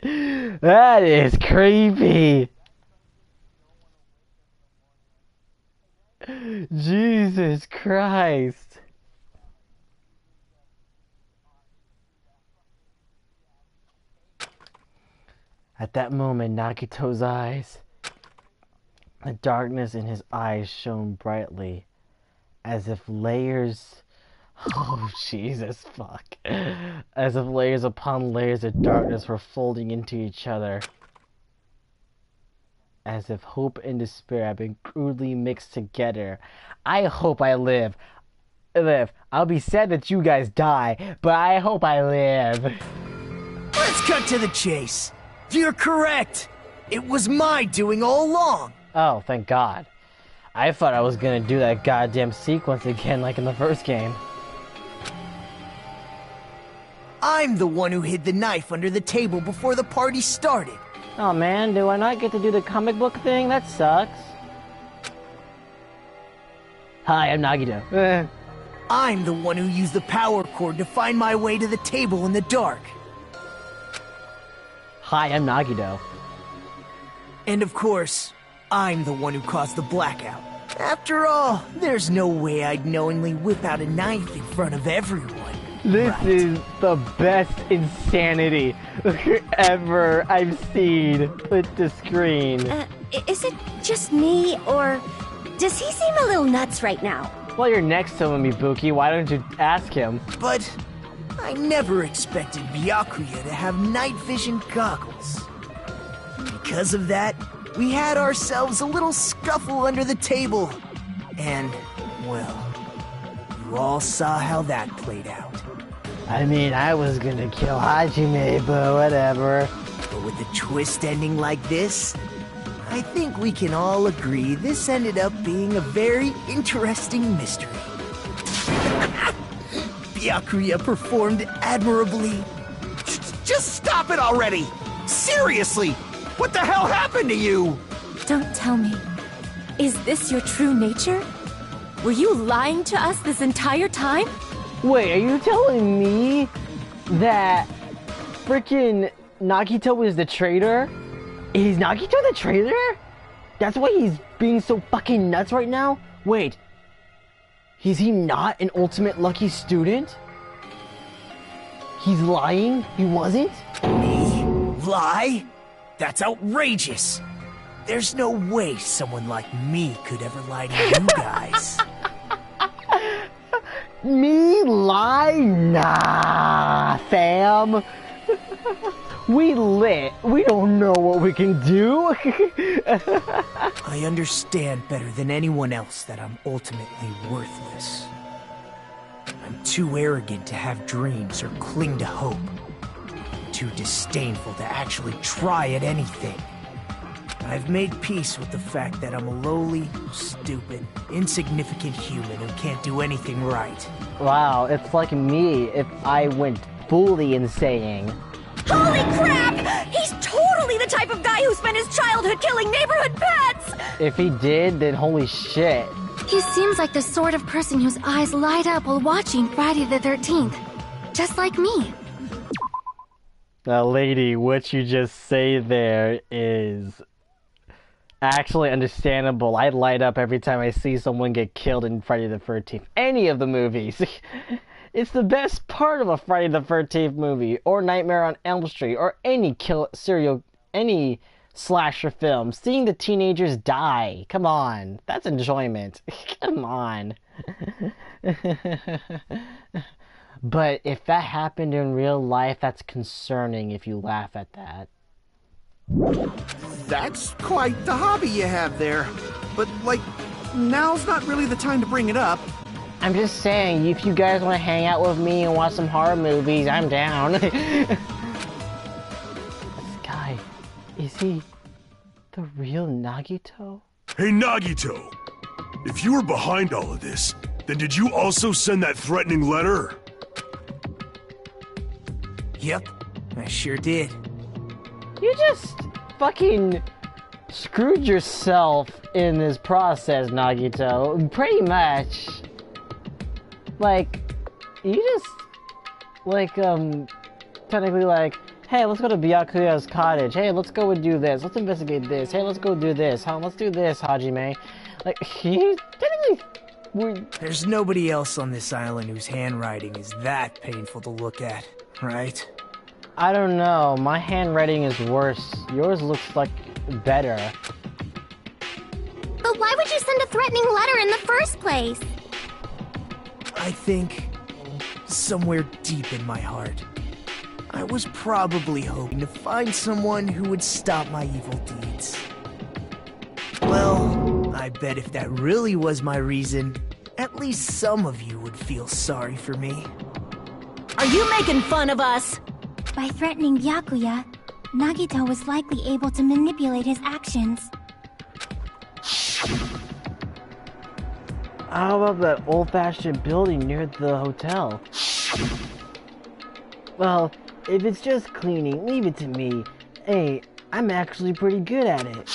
That is creepy. Jesus Christ. At that moment, Nagito's eyes, the darkness in his eyes shone brightly, as if layers... Oh, Jesus, fuck. As if layers upon layers of darkness were folding into each other. As if hope and despair had been crudely mixed together. I hope I live. I'll be sad that you guys die, but I hope I live. Let's cut to the chase. You're correct. It was my doing all along. Oh, thank God. I thought I was gonna do that goddamn sequence again like in the first game. I'm the one who hid the knife under the table before the party started. Oh man, do I not get to do the comic book thing? That sucks. Hi, I'm Nagito. I'm the one who used the power cord to find my way to the table in the dark. Hi, I'm Nagito. And of course, I'm the one who caused the blackout. After all, there's no way I'd knowingly whip out a knife in front of everyone. This is the best insanity ever I've seen put to screen. Is it just me, or does he seem a little nuts right now? Well, you're next to him, Ibuki. Why don't you ask him? But I never expected Byakuya to have night vision goggles. Because of that, we had ourselves a little scuffle under the table. And, well, you all saw how that played out. I mean, I was gonna kill Hajime, but whatever. But with a twist ending like this, I think we can all agree this ended up being a very interesting mystery. Byakuya performed admirably. Just stop it already! Seriously! What the hell happened to you? Don't tell me. Is this your true nature? Were you lying to us this entire time? Wait, are you telling me that freaking Nagito was the traitor? Is Nagito the traitor? That's why he's being so fucking nuts right now? Wait, is he not an ultimate lucky student? He's lying? He wasn't? Me? Lie? That's outrageous. There's no way someone like me could ever lie to you guys. Me lie? Nah, fam. We lit. We don't know what we can do. I understand better than anyone else that I'm ultimately worthless. I'm too arrogant to have dreams or cling to hope. Too disdainful to actually try at anything. I've made peace with the fact that I'm a lowly, stupid, insignificant human who can't do anything right. Wow, it's like me if I went fully insane. Holy crap! He's totally the type of guy who spent his childhood killing neighborhood pets! If he did, then holy shit. He seems like the sort of person whose eyes light up while watching Friday the 13th. Just like me. Now, lady, what you just say there is actually understandable. I light up every time I see someone get killed in Friday the 13th. Any of the movies. It's the best part of a Friday the 13th movie, or Nightmare on Elm Street, or any any slasher film. Seeing the teenagers die. Come on. That's enjoyment. Come on. But if that happened in real life, that's concerning if you laugh at that. That's quite the hobby you have there. But, like, now's not really the time to bring it up. I'm just saying, if you guys want to hang out with me and watch some horror movies, I'm down. This guy, is he the real Nagito? Hey, Nagito! If you were behind all of this, then did you also send that threatening letter? Yep, I sure did. You just fucking screwed yourself in this process, Nagito. Pretty much. Like, you just, like, technically like, hey, let's go to Byakuya's cottage. Hey, let's go and do this. Let's investigate this. Hey, let's go do this. Let's do this, Hajime. Like, he technically... There's nobody else on this island whose handwriting is that painful to look at, right? I don't know. My handwriting is worse. Yours looks like better. But why would you send a threatening letter in the first place? I think, somewhere deep in my heart, I was probably hoping to find someone who would stop my evil deeds. Well, I bet if that really was my reason, at least some of you would feel sorry for me. Are you making fun of us? By threatening Byakuya, Nagito was likely able to manipulate his actions. How about that old-fashioned building near the hotel? Well, if it's just cleaning, leave it to me. Hey, I'm actually pretty good at it.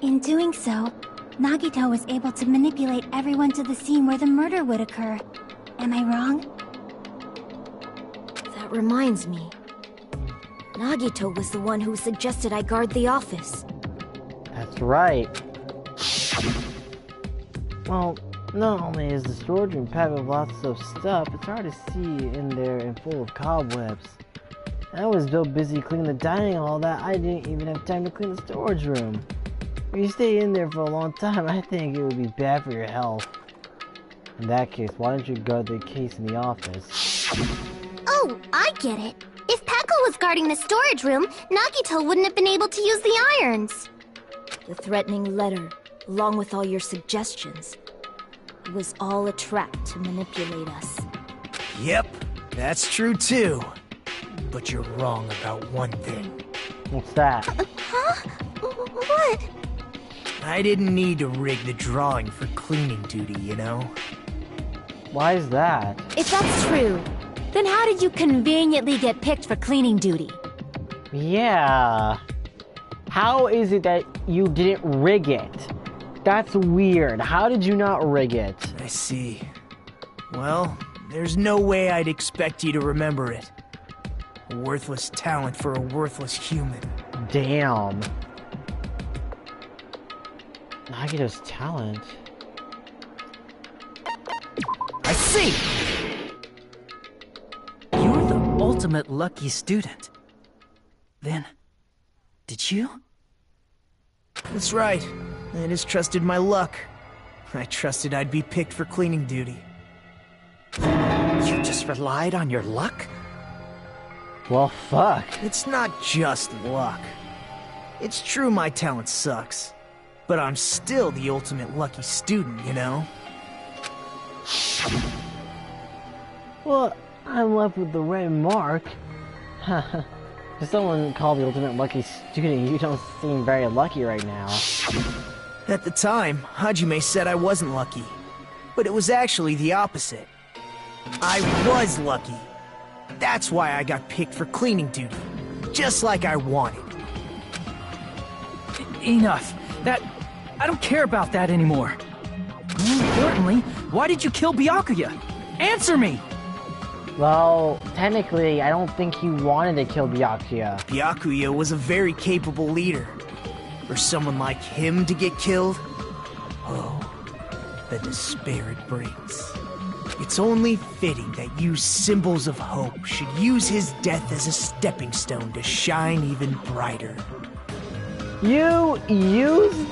In doing so, Nagito was able to manipulate everyone to the scene where the murder would occur. Am I wrong? That reminds me. Nagito was the one who suggested I guard the office. That's right. Well, not only is the storage room packed with lots of stuff, it's hard to see in there and full of cobwebs. I was so busy cleaning the dining and all that, I didn't even have time to clean the storage room. If you stay in there for a long time, I think it would be bad for your health. In that case, why don't you guard the case in the office? Oh, I get it. If Peko was guarding the storage room, Nagito wouldn't have been able to use the irons. The threatening letter, along with all your suggestions, it was all a trap to manipulate us. Yep, that's true too. But you're wrong about one thing. What's that? Huh? What? I didn't need to rig the drawing for cleaning duty, you know? Why is that? If that's true, then how did you conveniently get picked for cleaning duty? Yeah. How is it that you didn't rig it? That's weird. How did you not rig it? I see. Well, there's no way I'd expect you to remember it. A worthless talent for a worthless human. Damn. Nagito's talent. I see! You're the ultimate lucky student. Then, did you? That's right. I just trusted my luck. I trusted I'd be picked for cleaning duty. You just relied on your luck? Well, fuck. It's not just luck. It's true my talent sucks. But I'm still the ultimate lucky student, you know? Well, I'm left with the red mark. If someone called the ultimate lucky student, you don't seem very lucky right now. At the time, Hajime said I wasn't lucky. But it was actually the opposite. I was lucky. That's why I got picked for cleaning duty. Just like I wanted. Enough. I don't care about that anymore. More importantly, why did you kill Byakuya? Answer me! Well, technically, I don't think he wanted to kill Byakuya. Byakuya was a very capable leader. For someone like him to get killed? Oh, the despair it brings. It's only fitting that you symbols of hope should use his death as a stepping stone to shine even brighter. You used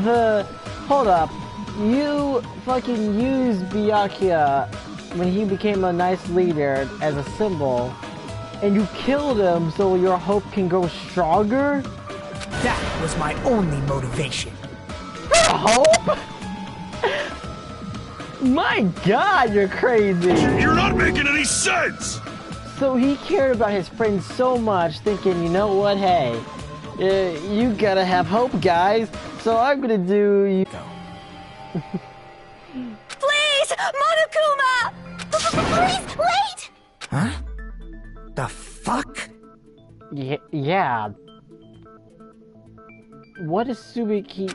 the... Hold up. You fucking used Byakuya when he became a nice leader as a symbol, and you killed him so your hope can grow stronger? That was my only motivation. Hope? My god, you're crazy! You're not making any sense! So he cared about his friend so much, thinking, you know what, hey, you gotta have hope, guys, so I'm gonna do you... Please! Monokuma! Please, wait! Huh? The fuck? Yeah. What is Tsubiki?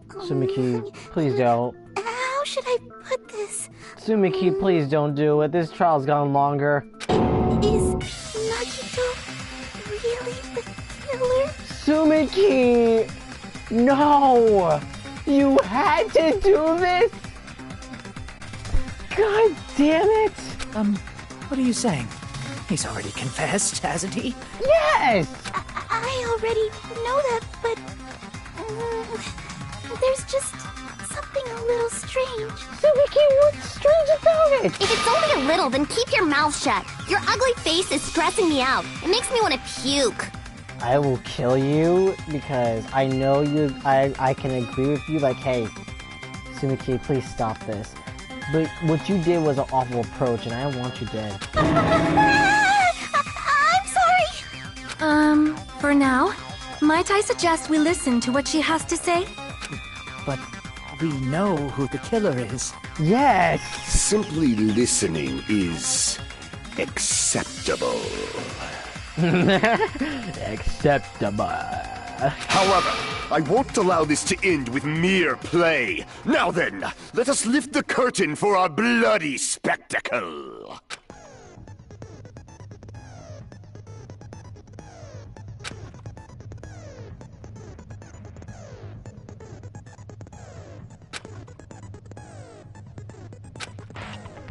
Tsumiki, please don't. How should I put this? Tsumiki, please don't do it. This trial's gone longer. Is Nagito really the killer? Tsumiki! No! You had to do this? God damn it! What are you saying? He's already confessed, hasn't he? Yes! I already know that, but... there's just something a little strange. Tsumiki, what's strange about it? If it's only a little, then keep your mouth shut. Your ugly face is stressing me out. It makes me want to puke. I will kill you because I know you. I can agree with you. Like, hey, Tsumiki, please stop this. But what you did was an awful approach, and I want you dead. I'm sorry. For now, might I suggest we listen to what she has to say? But we know who the killer is. Yes! Simply listening is acceptable. Acceptable. However, I won't allow this to end with mere play. Now then, let us lift the curtain for our bloody spectacle.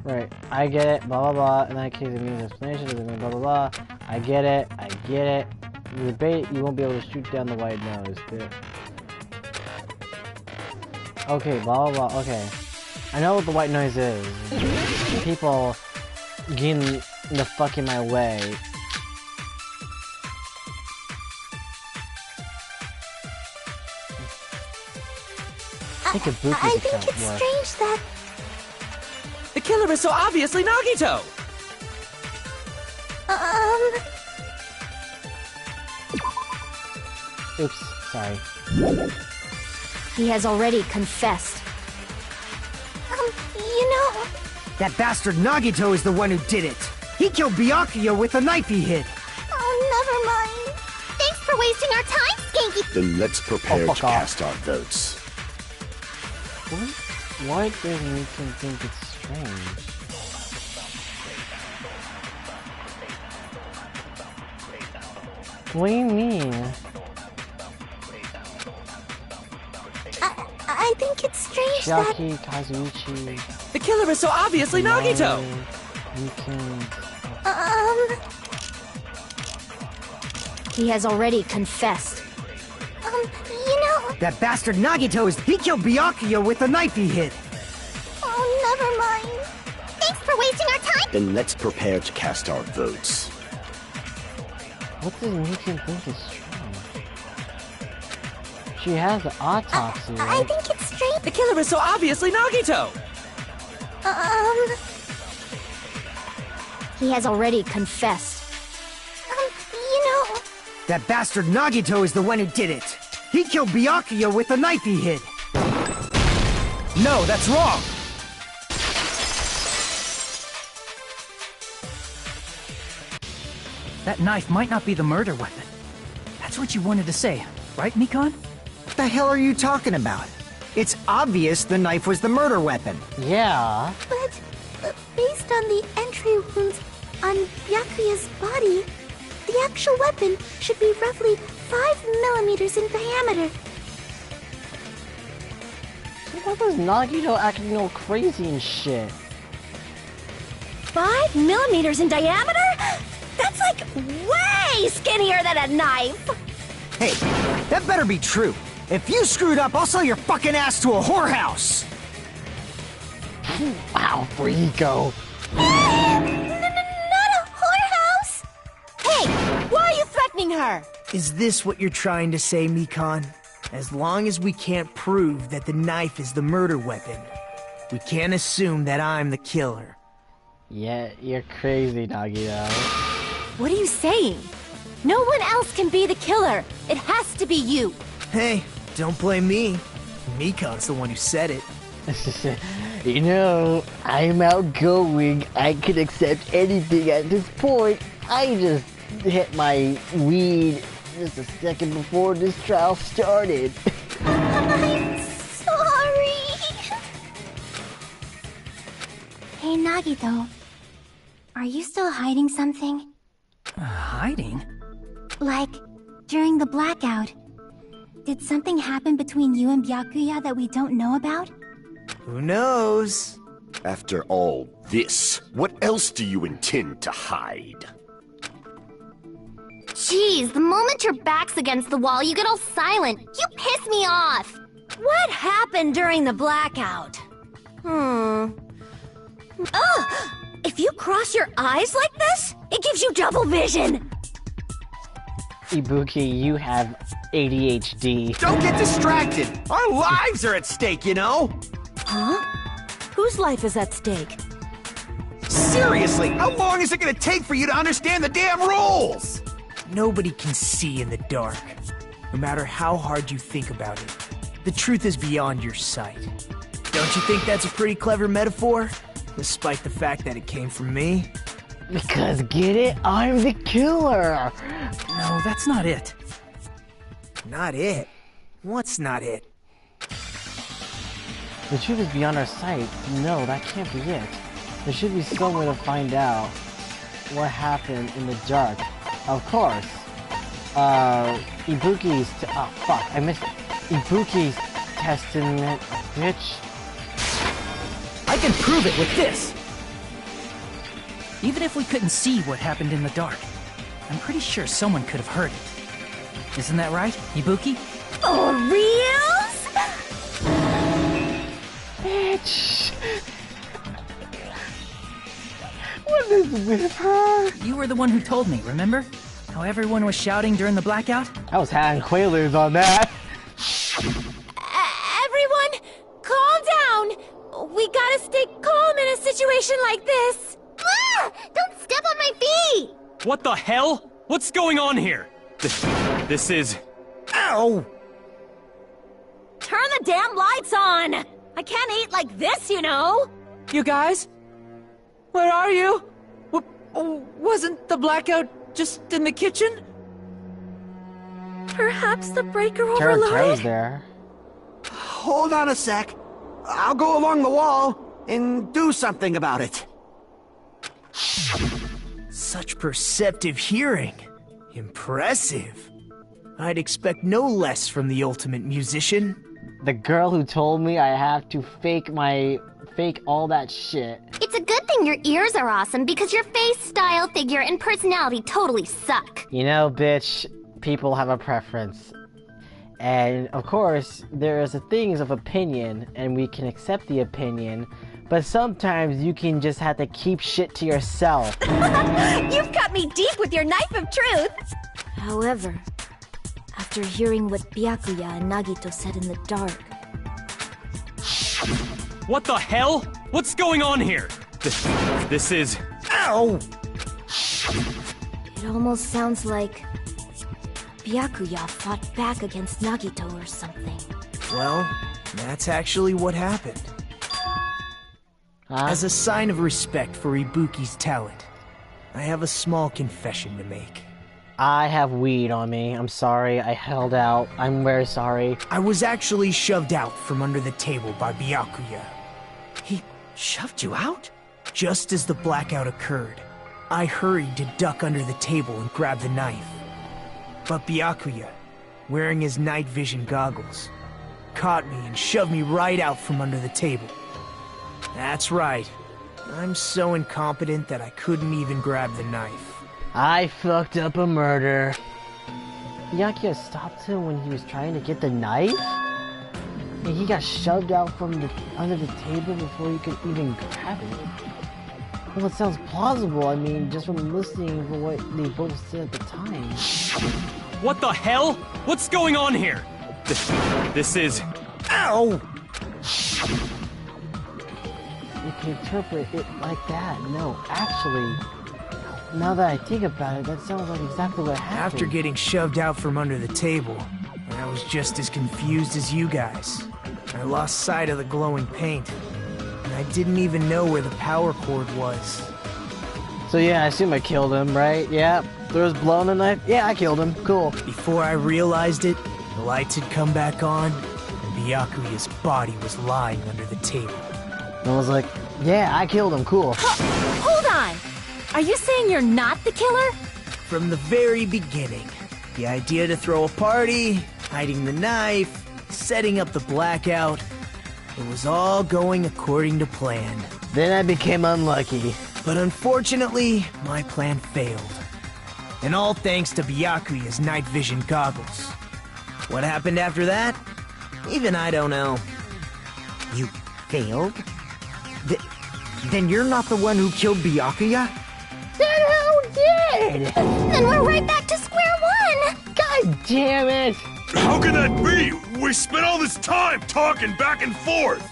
Right, I get it, blah blah blah. In that case, it means explanation doesn't mean blah blah blah. I get it, I get it. You debate, you won't be able to shoot down the white nose. Dude. Okay, blah blah blah. Okay, I know what the white noise is. People getting the fuck in my way. I think it's strange that... The killer is so obviously Nagito! Oops, sorry. He has already confessed. You know... That bastard Nagito is the one who did it. He killed Byakuya with the knife he hid. Oh, never mind. Thanks for wasting our time, Skanky. Then let's prepare to off. cast our votes. Why does Nikin think it's strange? What do you mean? I think it's strange that... Yaki, Kazuichi... The killer is so obviously Nagito! He has already confessed. You know... That bastard Nagito is... He killed Byakuya with the knife he hid. Oh, never mind. Thanks for wasting our time. Then let's prepare to cast our votes. What does Nikin think is strange? She has the autopsy, right? I think it's strange... The killer is so obviously Nagito! He has already confessed. You know... That bastard Nagito is the one who did it. He killed Byakuya with the knife he hid. No, that's wrong! That knife might not be the murder weapon. That's what you wanted to say, right, Mikon? What the hell are you talking about? It's obvious the knife was the murder weapon. Yeah. But based on the entry wounds on Byakuya's body, the actual weapon should be roughly 5 millimeters in diameter. So what was Nagito acting all crazy and shit? 5 millimeters in diameter? That's like way skinnier than a knife! Hey, that better be true. If you screwed up, I'll sell your fucking ass to a whorehouse! Wow, Rico. Not a whorehouse! Hey, why are you threatening her? Is this what you're trying to say, Mikon? As long as we can't prove that the knife is the murder weapon, we can't assume that I'm the killer. Yeah, you're crazy, Nagito. What are you saying? No one else can be the killer. It has to be you. Hey, don't blame me. Mikon's the one who said it. You know, I'm outgoing. I can accept anything at this point. I just hit my weed just a second before this trial started. I'm sorry. Hey, Nagito. Are you still hiding something? Hiding? Like, during the blackout, did something happen between you and Byakuya that we don't know about? Who knows? After all this, what else do you intend to hide? Jeez, the moment your back's against the wall, you get all silent. You piss me off. What happened during the blackout? Ugh! If you cross your eyes like this, it gives you double vision! Ibuki, you have ADHD. Don't get distracted! Our lives are at stake, you know? Huh? Whose life is at stake? Seriously, how long is it gonna take for you to understand the damn rules? Nobody can see in the dark, no matter how hard you think about it. The truth is beyond your sight. Don't you think that's a pretty clever metaphor? Despite the fact that it came from me? Because get it? I'm the killer! No, that's not it. Not it? What's not it? The truth is beyond our sight. No, that can't be it. There should be some way to find out what happened in the dark. Of course. Ibuki's... oh, fuck. I missed it. Ibuki's testament, bitch. I can prove it with this! Even if we couldn't see what happened in the dark, I'm pretty sure someone could have heard it. Isn't that right, Ibuki? For reals? Bitch! What is with her? You were the one who told me, remember? How everyone was shouting during the blackout? I was having quaaludes on that. Everyone, calm down! We gotta stay calm in a situation like this! Ah! Don't step on my feet! What the hell? What's going on here? This is... Ow! Turn the damn lights on! I can't eat like this, you know! You guys? Where are you? Wasn't the blackout just in the kitchen? Perhaps the breaker Turtle's overloaded? there. Hold on a sec. I'll go along the wall and do something about it. Such perceptive hearing. Impressive. I'd expect no less from the ultimate musician. The girl who told me I have to fake all that shit. It's a good thing your ears are awesome because your face, style, figure, and personality totally suck. You know, bitch, people have a preference. And, of course, there is a things of opinion, and we can accept the opinion, but sometimes you can just have to keep shit to yourself. You've cut me deep with your knife of truth! However, after hearing what Byakuya and Nagito said in the dark... What the hell? What's going on here? This is... Ow! It almost sounds like... Byakuya fought back against Nagito or something. Well, that's actually what happened. As a sign of respect for Ibuki's talent, I have a small confession to make. I have weed on me. I'm sorry. I held out. I'm very sorry. I was actually shoved out from under the table by Byakuya. He shoved you out? Just as the blackout occurred, I hurried to duck under the table and grab the knife. But Byakuya, wearing his night vision goggles, caught me and shoved me right out from under the table. That's right. I'm so incompetent that I couldn't even grab the knife. I fucked up a murder. Byakuya stopped him when he was trying to get the knife? And he got shoved out from under the table before he could even grab it. Well, it sounds plausible, I mean, just from listening to what they both said at the time. What the hell? What's going on here? This is... Ow! You can interpret it like that. No, actually, now that I think about it, that sounds like exactly what happened. After getting shoved out from under the table, I was just as confused as you guys. I lost sight of the glowing paint, and I didn't even know where the power cord was. So yeah, I assume I killed him, right? Yeah. There was blood on the knife? Yeah, I killed him. Cool. Before I realized it, the lights had come back on, and Byakuya's body was lying under the table. I was like, yeah, I killed him. Cool. Hold on! Are you saying you're not the killer? From the very beginning, the idea to throw a party, hiding the knife, setting up the blackout, it was all going according to plan. Then I became unlucky. But unfortunately, my plan failed. And all thanks to Byakuya's night vision goggles. What happened after that? Even I don't know. You failed? Then you're not the one who killed Byakuya? Then who did? Then we're right back to square one! God damn it! How can that be? We spent all this time talking back and forth!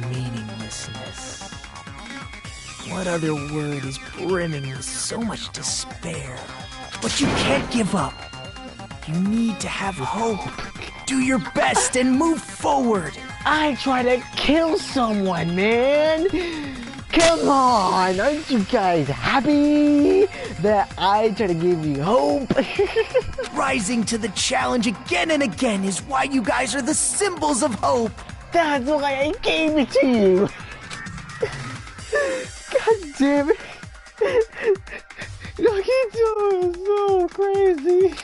Meaninglessness. What other word is brimming with so much despair? But you can't give up. You need to have hope. Do your best and move forward. I try to kill someone, man! Come on! Aren't you guys happy that I try to give you hope? Rising to the challenge again and again is why you guys are the symbols of hope. That's why I gave it to you. God damn it. Nagito is so crazy.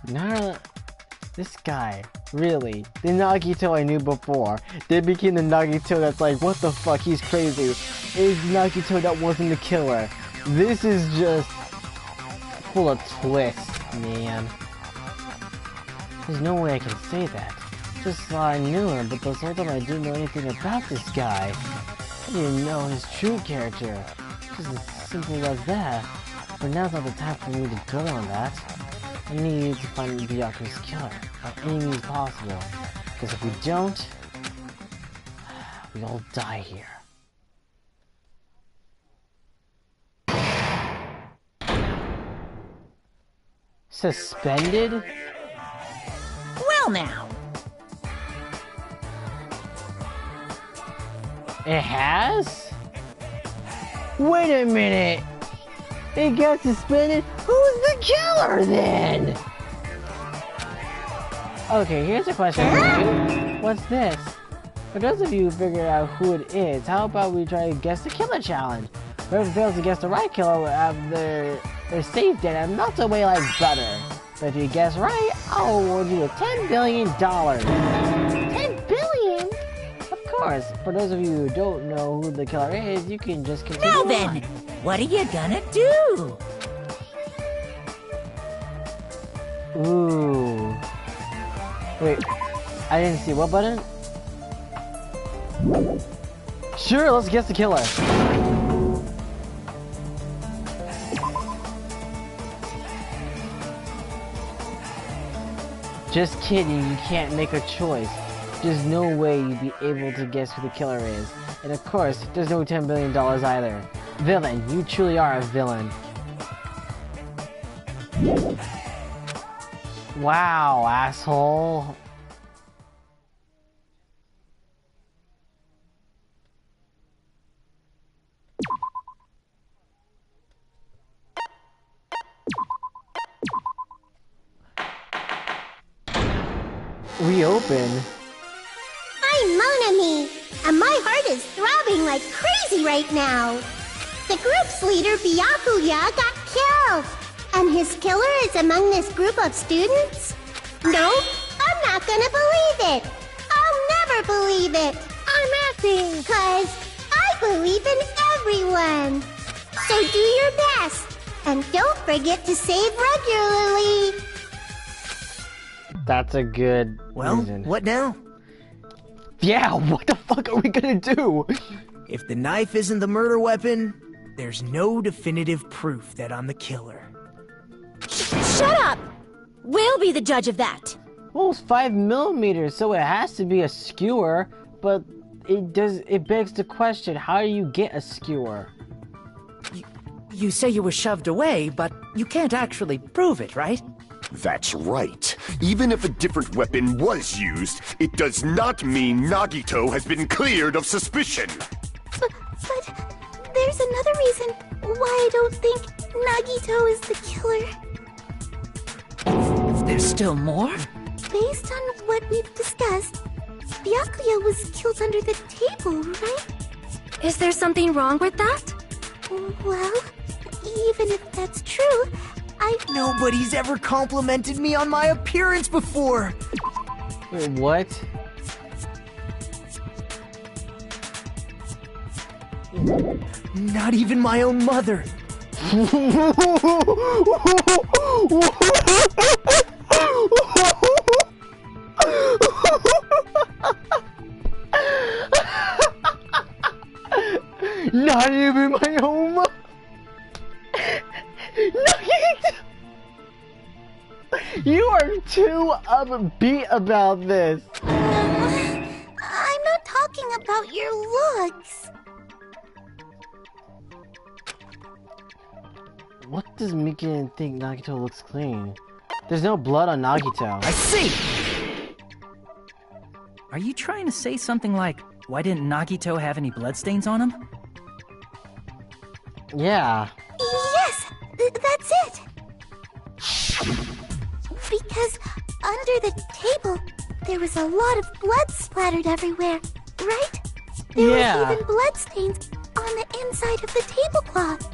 Nah, this guy, really, the Nagito I knew before, then became the Nagito that's like, what the fuck, he's crazy. Is Nagito that wasn't the killer. This is just full of twists, man. There's no way I can say that. Just thought I knew him, but this whole time I didn't know anything about this guy. I didn't know his true character. Just as simple as that. But now's not the time for me to dwell on that. I need to find Byakuya's killer by any means possible. Because if we don't, we all die here. Suspended? Well now. It has? Wait a minute! It got suspended? Who's the killer then? Okay, here's a question for you. What's this? For those of you who figured out who it is, how about we try to guess the killer challenge? Whoever fails to guess the right killer will have their safe data and melt away like butter. But if you guess right, I'll award you $10 billion. 10 billion? Of course, for those of you who don't know who the killer is, you can just continue Now on. then, what are you gonna do? Ooh. Wait, I didn't see what button? Sure, let's guess the killer. Just kidding, you can't make a choice. There's no way you'd be able to guess who the killer is. And of course, there's no $10 billion either. Villain, you truly are a villain. Wow, asshole. Reopen. I'm Mon Ami, and my heart is throbbing like crazy right now. The group's leader, Byakuya, got killed. And his killer is among this group of students? Nope, I'm not gonna believe it. I'll never believe it. I'm acting. 'Cause I believe in everyone. So do your best. And don't forget to save regularly. That's a good reason. What now? Yeah, what the fuck are we gonna do? If the knife isn't the murder weapon, there's no definitive proof that I'm the killer. Shut up! We'll be the judge of that. Well, it's 5mm, so it has to be a skewer, but it begs the question, how do you get a skewer? You say you were shoved away, but you can't actually prove it, right? That's right. Even if a different weapon was used, it does not mean Nagito has been cleared of suspicion. But there's another reason why I don't think Nagito is the killer. There's still more? Based on what we've discussed, Byakuya was killed under the table, right? Is there something wrong with that? Well, even if that's true, Nobody's ever complimented me on my appearance before! Wait, what? Not even my own mother! Not even my own mother! You are too upbeat about this. I'm not talking about your looks. What does Mikan think Nagito looks clean? There's no blood on Nagito. I see! Are you trying to say something like, why didn't Nagito have any bloodstains on him? Yeah. Yes, that's it. Because under the table, there was a lot of blood splattered everywhere, right? There were even bloodstains on the inside of the tablecloth.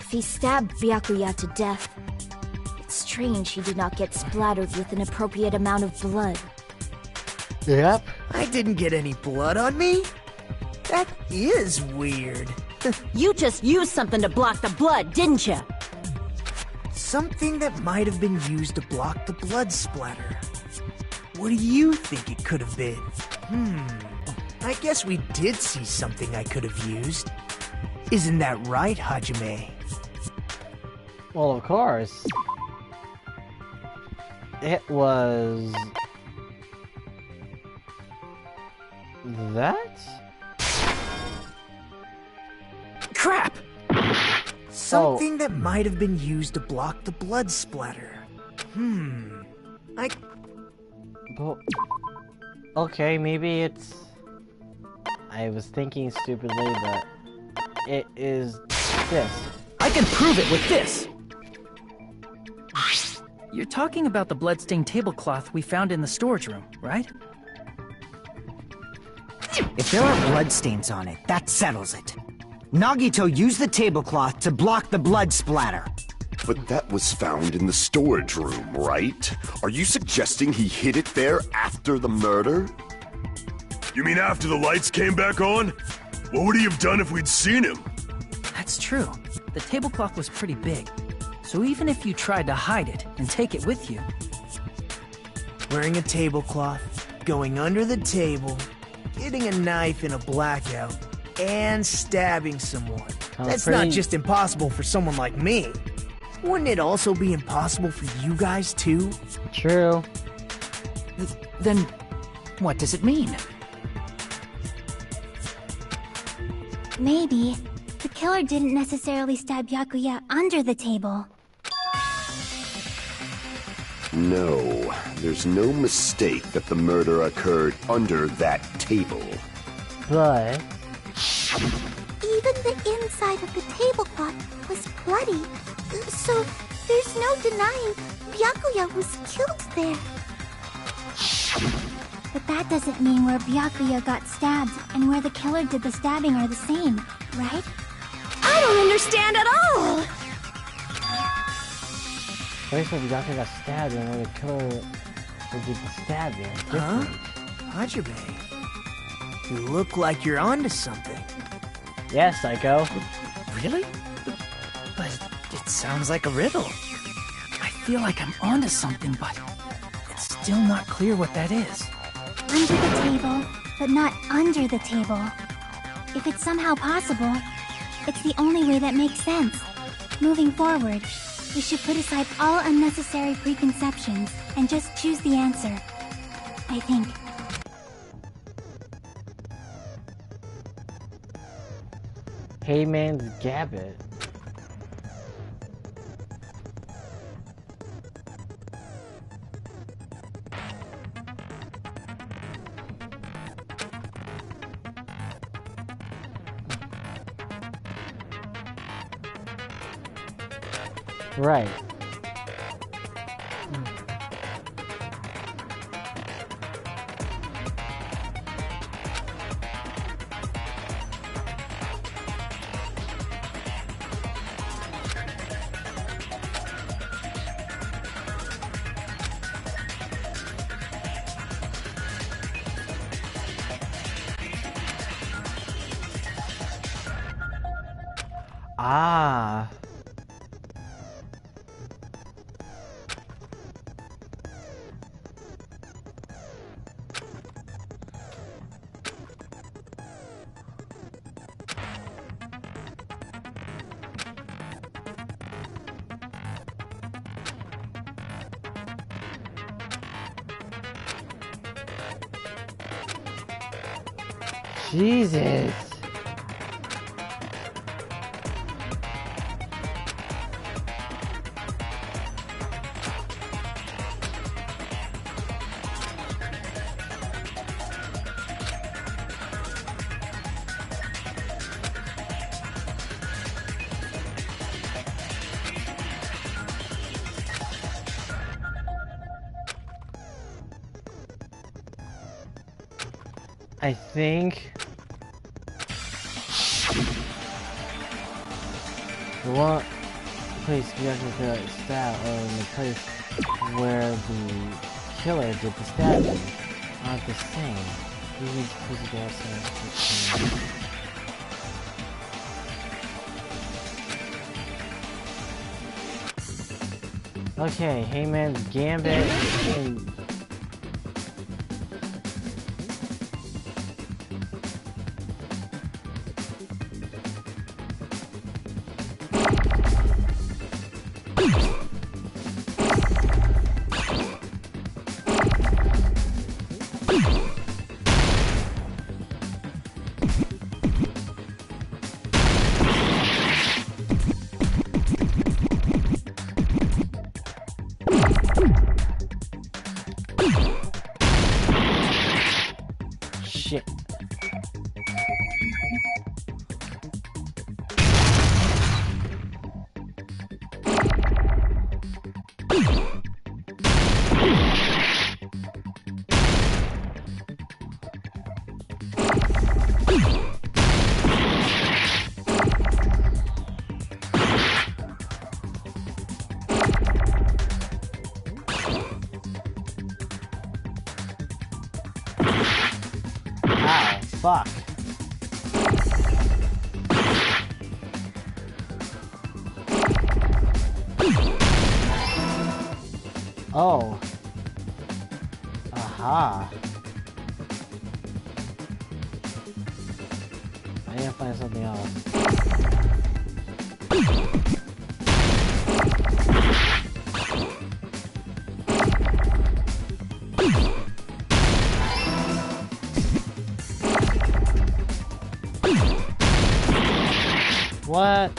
If he stabbed Byakuya to death, it's strange he did not get splattered with an appropriate amount of blood. Yep. I didn't get any blood on me? That is weird. You just used something to block the blood, didn't you? Something that might have been used to block the blood splatter. What do you think it could have been? I guess we did see something I could have used. Isn't that right, Hajime? Well, of course. It was... that? Crap! Something that might have been used to block the blood splatter. Well, okay, maybe it's... I was thinking stupidly, but... it is... this. I can prove it with this! You're talking about the bloodstained tablecloth we found in the storage room, right? If there are bloodstains on it, that settles it. Nagito used the tablecloth to block the blood splatter. But that was found in the storage room, right? Are you suggesting he hid it there after the murder? You mean after the lights came back on? What would he have done if we'd seen him? That's true. The tablecloth was pretty big. So even if you tried to hide it and take it with you... Wearing a tablecloth, going under the table, getting a knife in a blackout, and stabbing someone. That's not just impossible for someone like me. Wouldn't it also be impossible for you guys too? True. Then, what does it mean? Maybe the killer didn't necessarily stab Byakuya under the table. No, there's no mistake that the murder occurred under that table. But... even the inside of the tablecloth was bloody. So there's no denying Byakuya was killed there. But that doesn't mean where Byakuya got stabbed and where the killer did the stabbing are the same, right? I don't understand at all! Wait, so Byakuya got stabbed and where the killer did the stabbing? Huh? Hajime, you look like you're onto something. Yeah, Psycho. Really? But it sounds like a riddle. I feel like I'm onto something, but it's still not clear what that is. Under the table, but not under the table. If it's somehow possible, it's the only way that makes sense. Moving forward, We should put aside all unnecessary preconceptions and just choose the answer. I think. Heyman's Gambit. Right. Ah. Jesus. I think the one place you guys could stab, or the place where the killer did the stabbing, aren't the same. These places are also okay, Heyman's Gambit and shit. Ow, fuck. Oh. Aha. I need to find something else. What?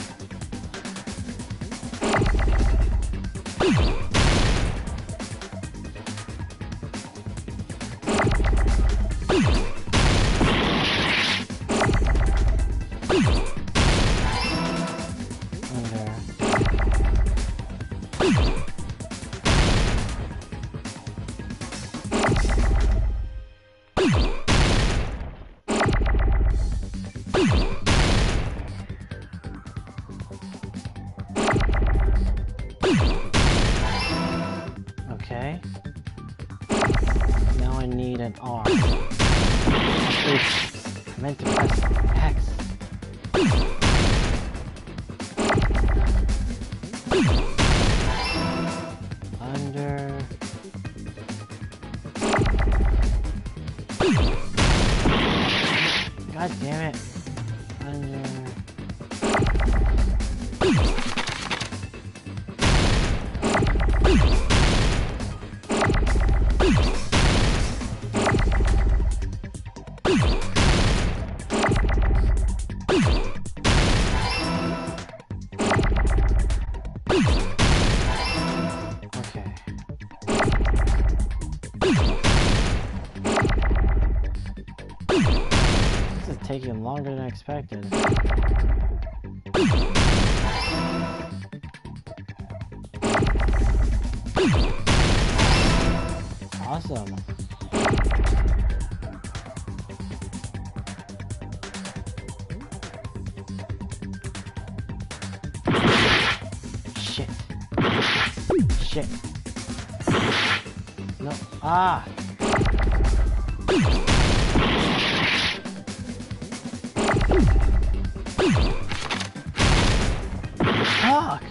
Okay. Now I need an R. Oops. I meant to press X. Under. God damn it. Under. This is taking longer than expected. Awesome. Shit. Shit. No. Ah! Fuck!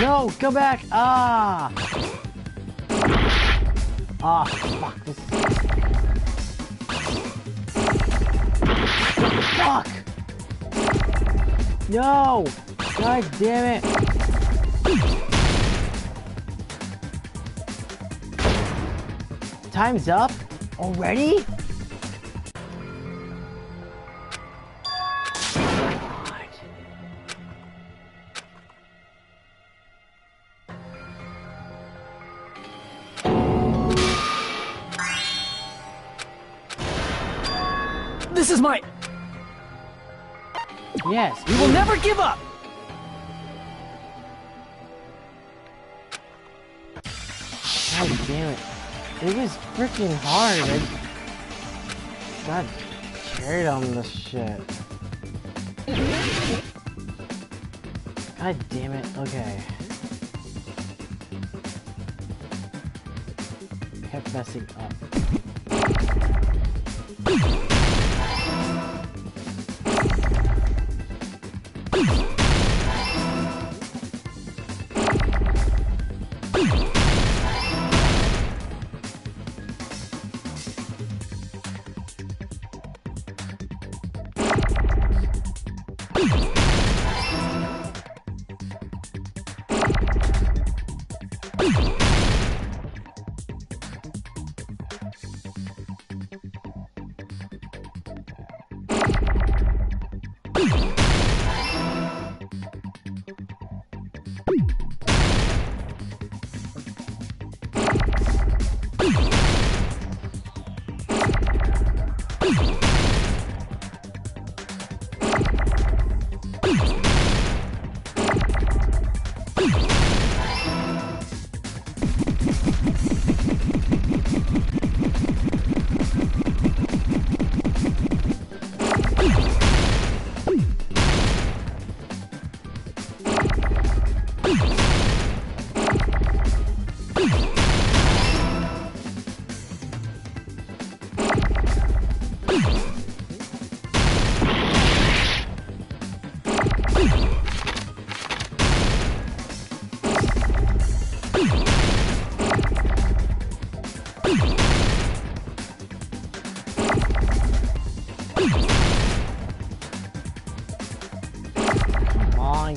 No, go back! Ah! Ah, fuck this. Fuck! No! God damn it! Time's up? Already? This is my... Yes. We will never give up! God damn it. It was freaking hard. I got carried on this shit. God damn it. Okay. Kept messing up.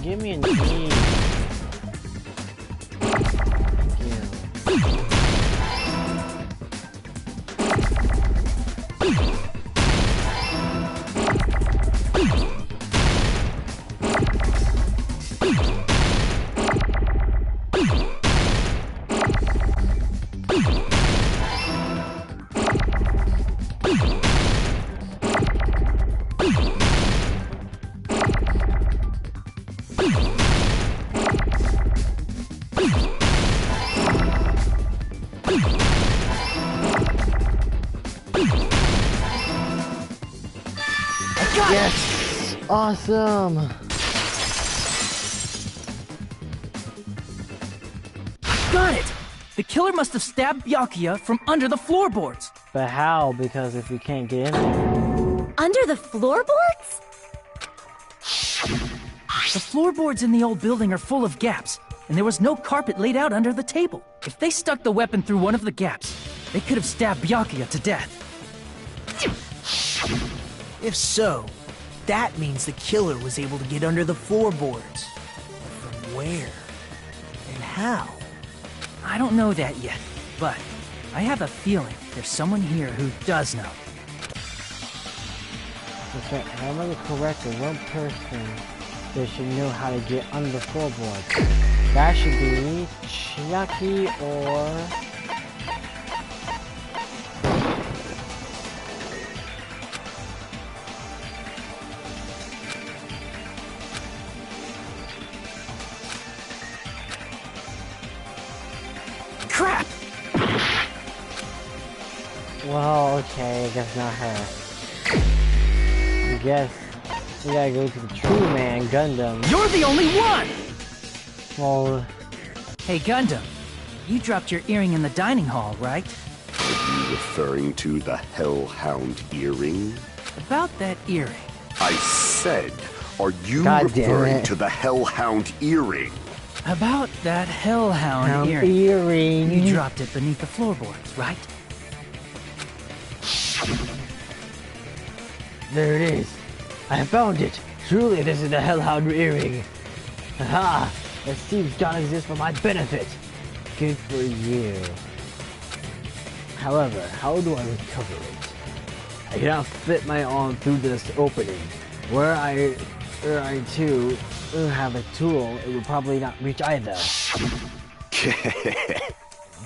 Give me a knee. Yes! Awesome! Got it! The killer must have stabbed Byakuya from under the floorboards. But how? Because if we can't get in there... Under the floorboards? The floorboards in the old building are full of gaps, and there was no carpet laid out under the table. If they stuck the weapon through one of the gaps, they could have stabbed Byakuya to death. If so, that means the killer was able to get under the floorboards. From where? And how? I don't know that yet, but I have a feeling there's someone here who does know. That's right, if I remember correctly, one person they should know how to get under the floorboards. That should be Chiaki or... Crap! Well, okay, I guess not her. I guess we gotta go to the true man, Gundam. You're the only one! Well... Hey, Gundam. You dropped your earring in the dining hall, right? Are you referring to the Hellhound earring? About that earring. I said, are you God damn referring it. to the Hellhound earring? About that Hellhound earring. You dropped it beneath the floorboards, right? There it is. I found it. Truly, this is the Hellhound earring. Aha! It seems God exists for my benefit. Good for you. However, how do I recover it? I cannot fit my arm through this opening. Were I to have a tool, it would probably not reach either.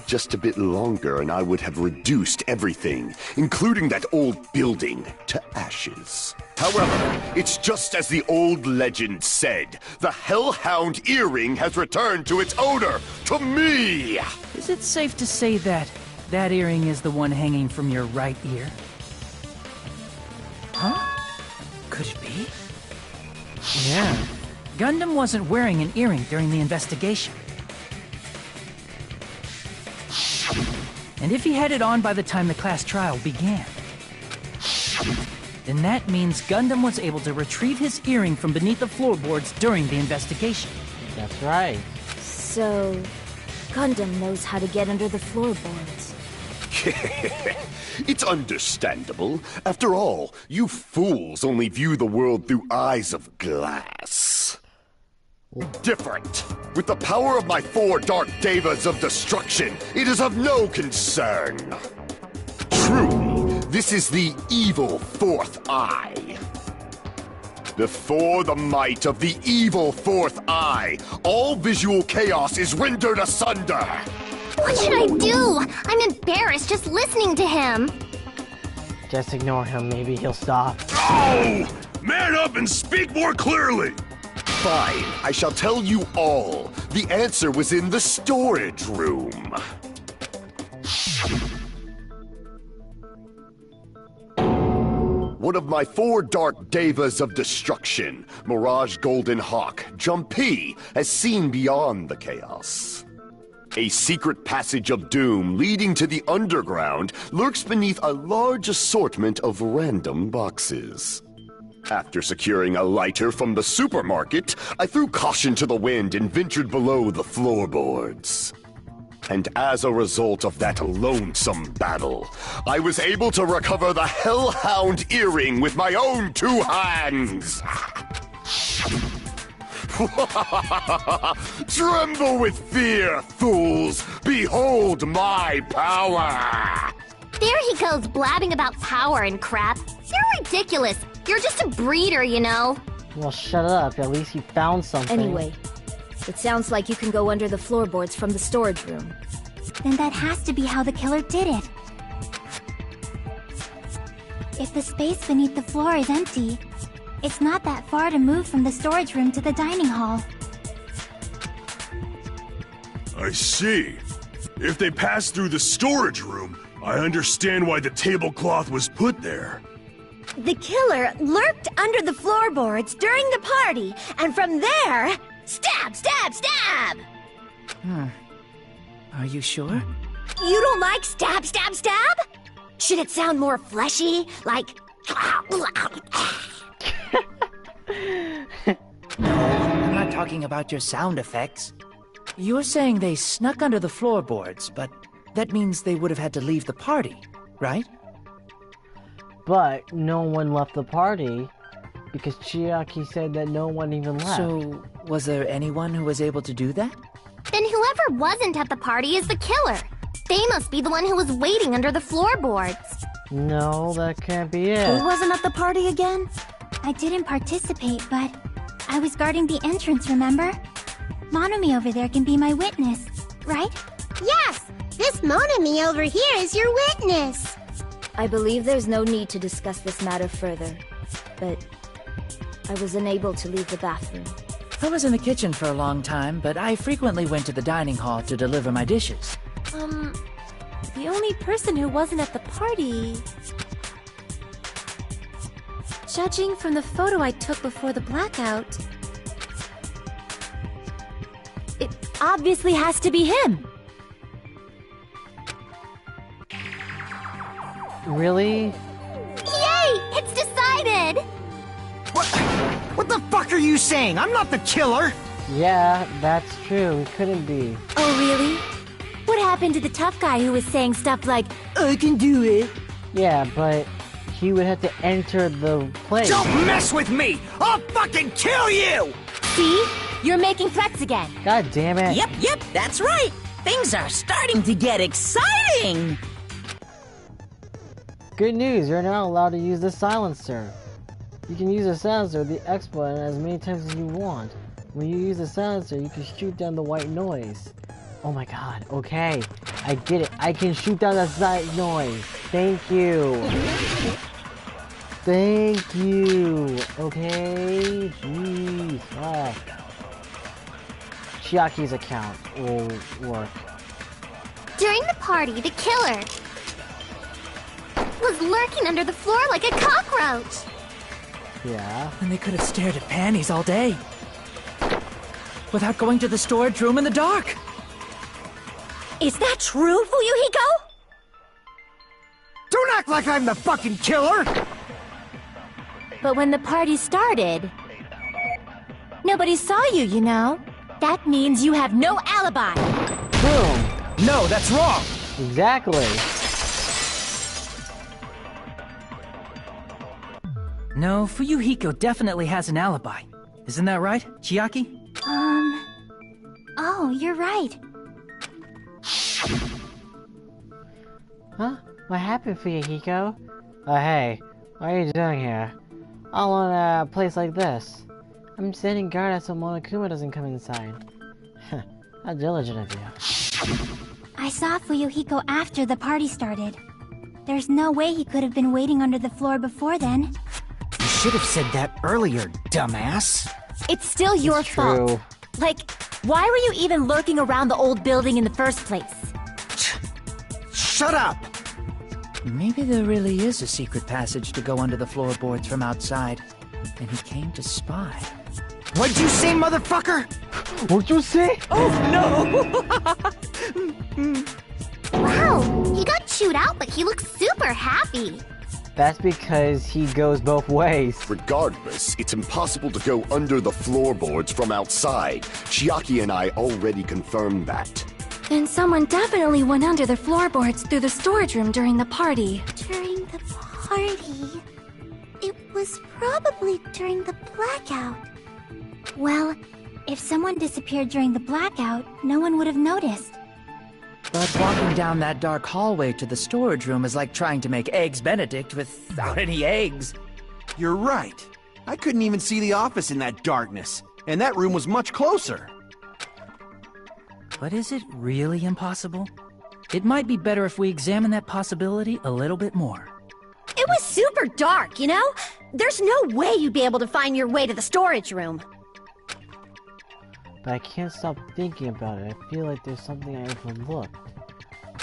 Just a bit longer and I would have reduced everything, including that old building, to ashes. However, it's just as the old legend said. The Hellhound earring has returned to its owner, to me! Is it safe to say that that earring is the one hanging from your right ear? Huh? Could it be? Yeah. Gundam wasn't wearing an earring during the investigation. And if he had it on by the time the class trial began, then that means Gundam was able to retrieve his earring from beneath the floorboards during the investigation. That's right. So, Gundam knows how to get under the floorboards. It's understandable. After all, you fools only view the world through eyes of glass. Different. With the power of my 4 dark devas of destruction, it is of no concern. Truly, this is the evil 4th eye. Before the might of the evil 4th eye, all visual chaos is rendered asunder. What should I do? I'm embarrassed just listening to him. Just ignore him, maybe he'll stop. Oh! Man up and speak more clearly! Fine, I shall tell you all. The answer was in the storage room. One of my 4 dark devas of destruction, Mirage Golden Hawk, Jumpy, has seen beyond the chaos. A secret passage of doom leading to the underground lurks beneath a large assortment of random boxes. After securing a lighter from the supermarket, I threw caution to the wind and ventured below the floorboards. And as a result of that lonesome battle, I was able to recover the Hellhound earring with my own 2 hands! Tremble with fear, fools! Behold my power! There he goes blabbing about power and crap. You're ridiculous. You're just a breeder, you know. Well, shut up. At least you found something. Anyway, it sounds like you can go under the floorboards from the storage room. Then that has to be how the killer did it. If the space beneath the floor is empty, it's not that far to move from the storage room to the dining hall. I see. If they passed through the storage room, I understand why the tablecloth was put there. The killer lurked under the floorboards during the party, and from there, stab, stab, stab! Are you sure? You don't like stab, stab, stab? Should it sound more fleshy, like... No, I'm not talking about your sound effects. You're saying they snuck under the floorboards, but that means they would have had to leave the party, right? But no one left the party because Chiaki said that no one even left. So, was there anyone who was able to do that? Then whoever wasn't at the party is the killer. They must be the one who was waiting under the floorboards. No, that can't be it. Who wasn't at the party again? I didn't participate, but I was guarding the entrance, remember? Monomi over there can be my witness, right? Yes! This Monomi over here is your witness! I believe there's no need to discuss this matter further, but I was unable to leave the bathroom. I was in the kitchen for a long time, but I frequently went to the dining hall to deliver my dishes. The only person who wasn't at the party... Judging from the photo I took before the blackout... It obviously has to be him! Really? Yay! It's decided! What the fuck are you saying? I'm not the killer! Yeah, that's true. He couldn't be. Oh, really? What happened to the tough guy who was saying stuff like, I can do it? Yeah, but he would have to enter the place. Don't mess with me! I'll fucking kill you! see? You're making threats again. God damn it. Yep, that's right. Things are starting to get exciting. Good news, you're now allowed to use the silencer. You can use the silencer with the X button as many times as you want. When you use the silencer, you can shoot down the white noise. Oh my god, okay. I get it. I can shoot down that white noise. Thank you. Thank you. Okay? Jeez. Fuck. Chiaki's account will work. During the party, the killer was lurking under the floor like a cockroach. Yeah. And they could have stared at panties all day. Without going to the storage room in the dark. Is that true, Fuyuhiko? Don't act like I'm the fucking killer! But when the party started, nobody saw you, you know? That means you have no alibi. Boom. No, that's wrong! Exactly. No, Fuyuhiko definitely has an alibi. Isn't that right, Chiaki? Oh, you're right. Huh? What happened, Fuyuhiko? Hey, what are you doing here? All in a place like this. I'm standing guard so Monokuma doesn't come inside. How diligent of you. I saw Fuyuhiko after the party started. There's no way he could have been waiting under the floor before then. You should have said that earlier, dumbass. It's still your fault. Like, why were you even lurking around the old building in the first place? Shut up! Maybe there really is a secret passage to go under the floorboards from outside, and he came to spy. What'd you say, motherfucker? What'd you say? Oh, no! Wow, he got chewed out, but he looks super happy. That's because he goes both ways. Regardless, it's impossible to go under the floorboards from outside. Chiaki and I already confirmed that. Then someone definitely went under the floorboards through the storage room during the party. During the party? It was probably during the blackout. Well, if someone disappeared during the blackout, no one would have noticed. But walking down that dark hallway to the storage room is like trying to make Eggs Benedict without any eggs. You're right. I couldn't even see the office in that darkness, and that room was much closer. But is it really impossible? It might be better if we examine that possibility a little bit more. It was super dark, you know? There's no way you'd be able to find your way to the storage room. But I can't stop thinking about it. I feel like there's something I overlooked.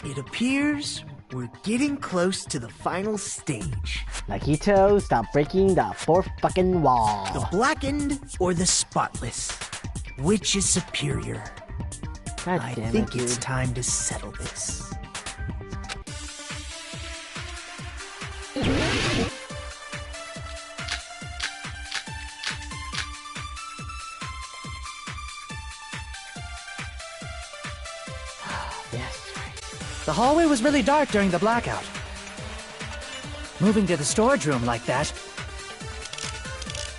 It appears we're getting close to the final stage. Nagito, stop breaking the fourth fucking wall. The blackened or the spotless? Which is superior? God I damn think it, it's dude. time to settle this. The hallway was really dark during the blackout. Moving to the storage room like that...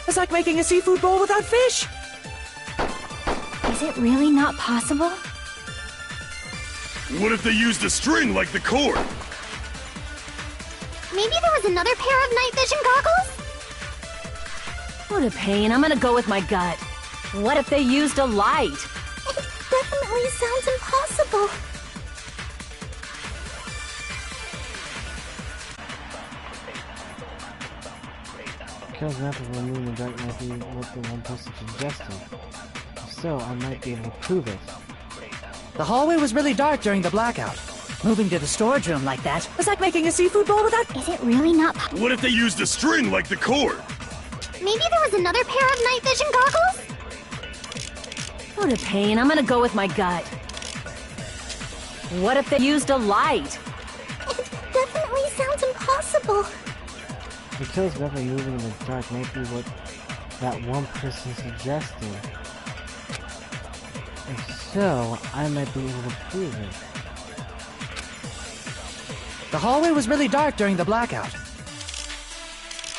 it's like making a seafood bowl without fish! Is it really not possible? What if they used a string like the cord? Maybe there was another pair of night vision goggles? What a pain. I'm gonna go with my gut. What if they used a light? It definitely sounds impossible. Kill's method of removing the dark might be what the one person suggested. If so, I might be able to prove it. The hallway was really dark during the blackout. Moving to the storage room like that was like making a seafood bowl without... Is it really not What if they used a string like the cord? Maybe there was another pair of night vision goggles? What a pain. I'm gonna go with my gut. What if they used a light? It definitely sounds impossible. The kill's method of moving in the dark might be what that one person suggested. If so, I might be able to prove it. The hallway was really dark during the blackout.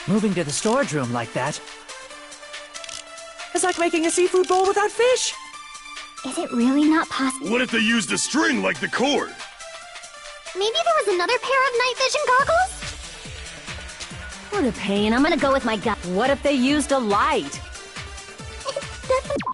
Moving to the storage room like that is like making a seafood bowl without fish. Is it really not possible? What if they used a string like the cord? Maybe there was another pair of night vision goggles? What a pain. I'm gonna go with my gut. What if they used a light? It definitely...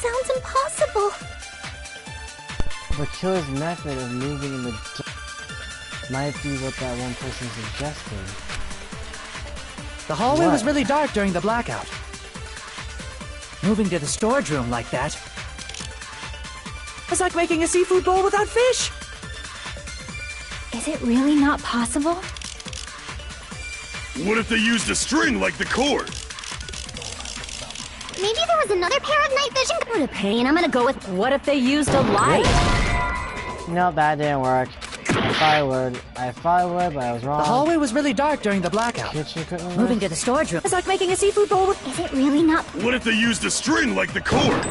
sounds impossible. The killer's method of moving in the dark might be what that one person suggested. The hallway What? was really dark during the blackout. Moving to the storage room like that was like making a seafood bowl without fish. Is it really not possible? What if they used a string like the cord? Maybe there was another pair of night vision... What a pain. I'm gonna go with... What if they used a light? No, that didn't work. I thought it would, but I was wrong. The hallway was really dark during the blackout. Kitchen couldn't Moving to the storage room is like making a seafood bowl with... Is it really not... What if they used a string like the cord?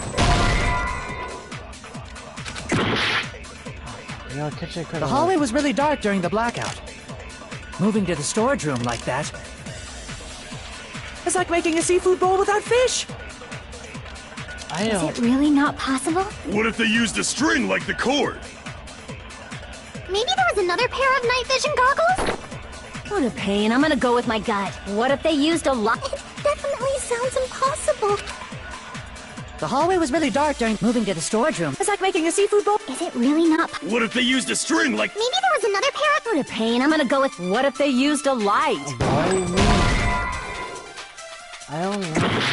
You know, kitchen couldn't The hallway was really dark during the blackout. Moving to the storage room like that is like making a seafood bowl without fish. I Is know. it really not possible? What if they used a string like the cord? Maybe there was another pair of night vision goggles? What a pain. I'm gonna go with my gut. What if they used a light? It definitely sounds impossible. The hallway was really dark during... Moving to the storage room is like making a seafood bowl... Is it really not... What if they used a string like... Maybe there was another pair of... What a pain. I'm gonna go with... What if they used a light? What do you mean? I don't know.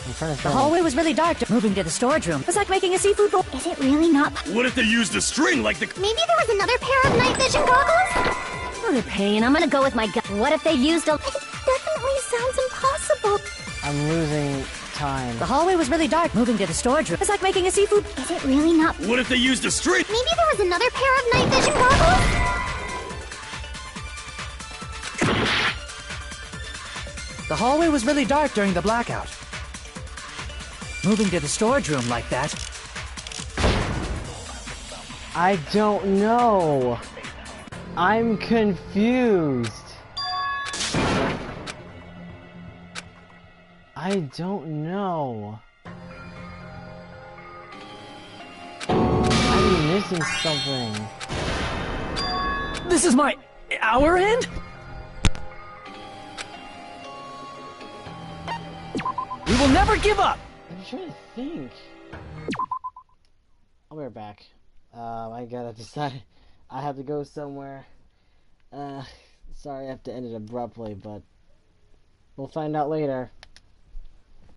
I'm trying to The hallway was really dark. Moving to the storage room was like making a seafood bowl... Is it really not... What if they used a string like the... Maybe there was another pair of night vision goggles? What a pain. I'm gonna go with my gut. What if they used a... It definitely sounds impossible. I'm losing time. The hallway was really dark. Moving to the storage room is like making a seafood... Is it really not... What if they used a string? Maybe there was another pair of night vision goggles? The hallway was really dark during the blackout. Moving to the storage room like that I don't know. I'm confused. I don't know. I'm missing something. This is our end? We will never give up! I'm trying to think. I'll be right back. I gotta decide. I have to go somewhere. Sorry I have to end it abruptly, but we'll find out later.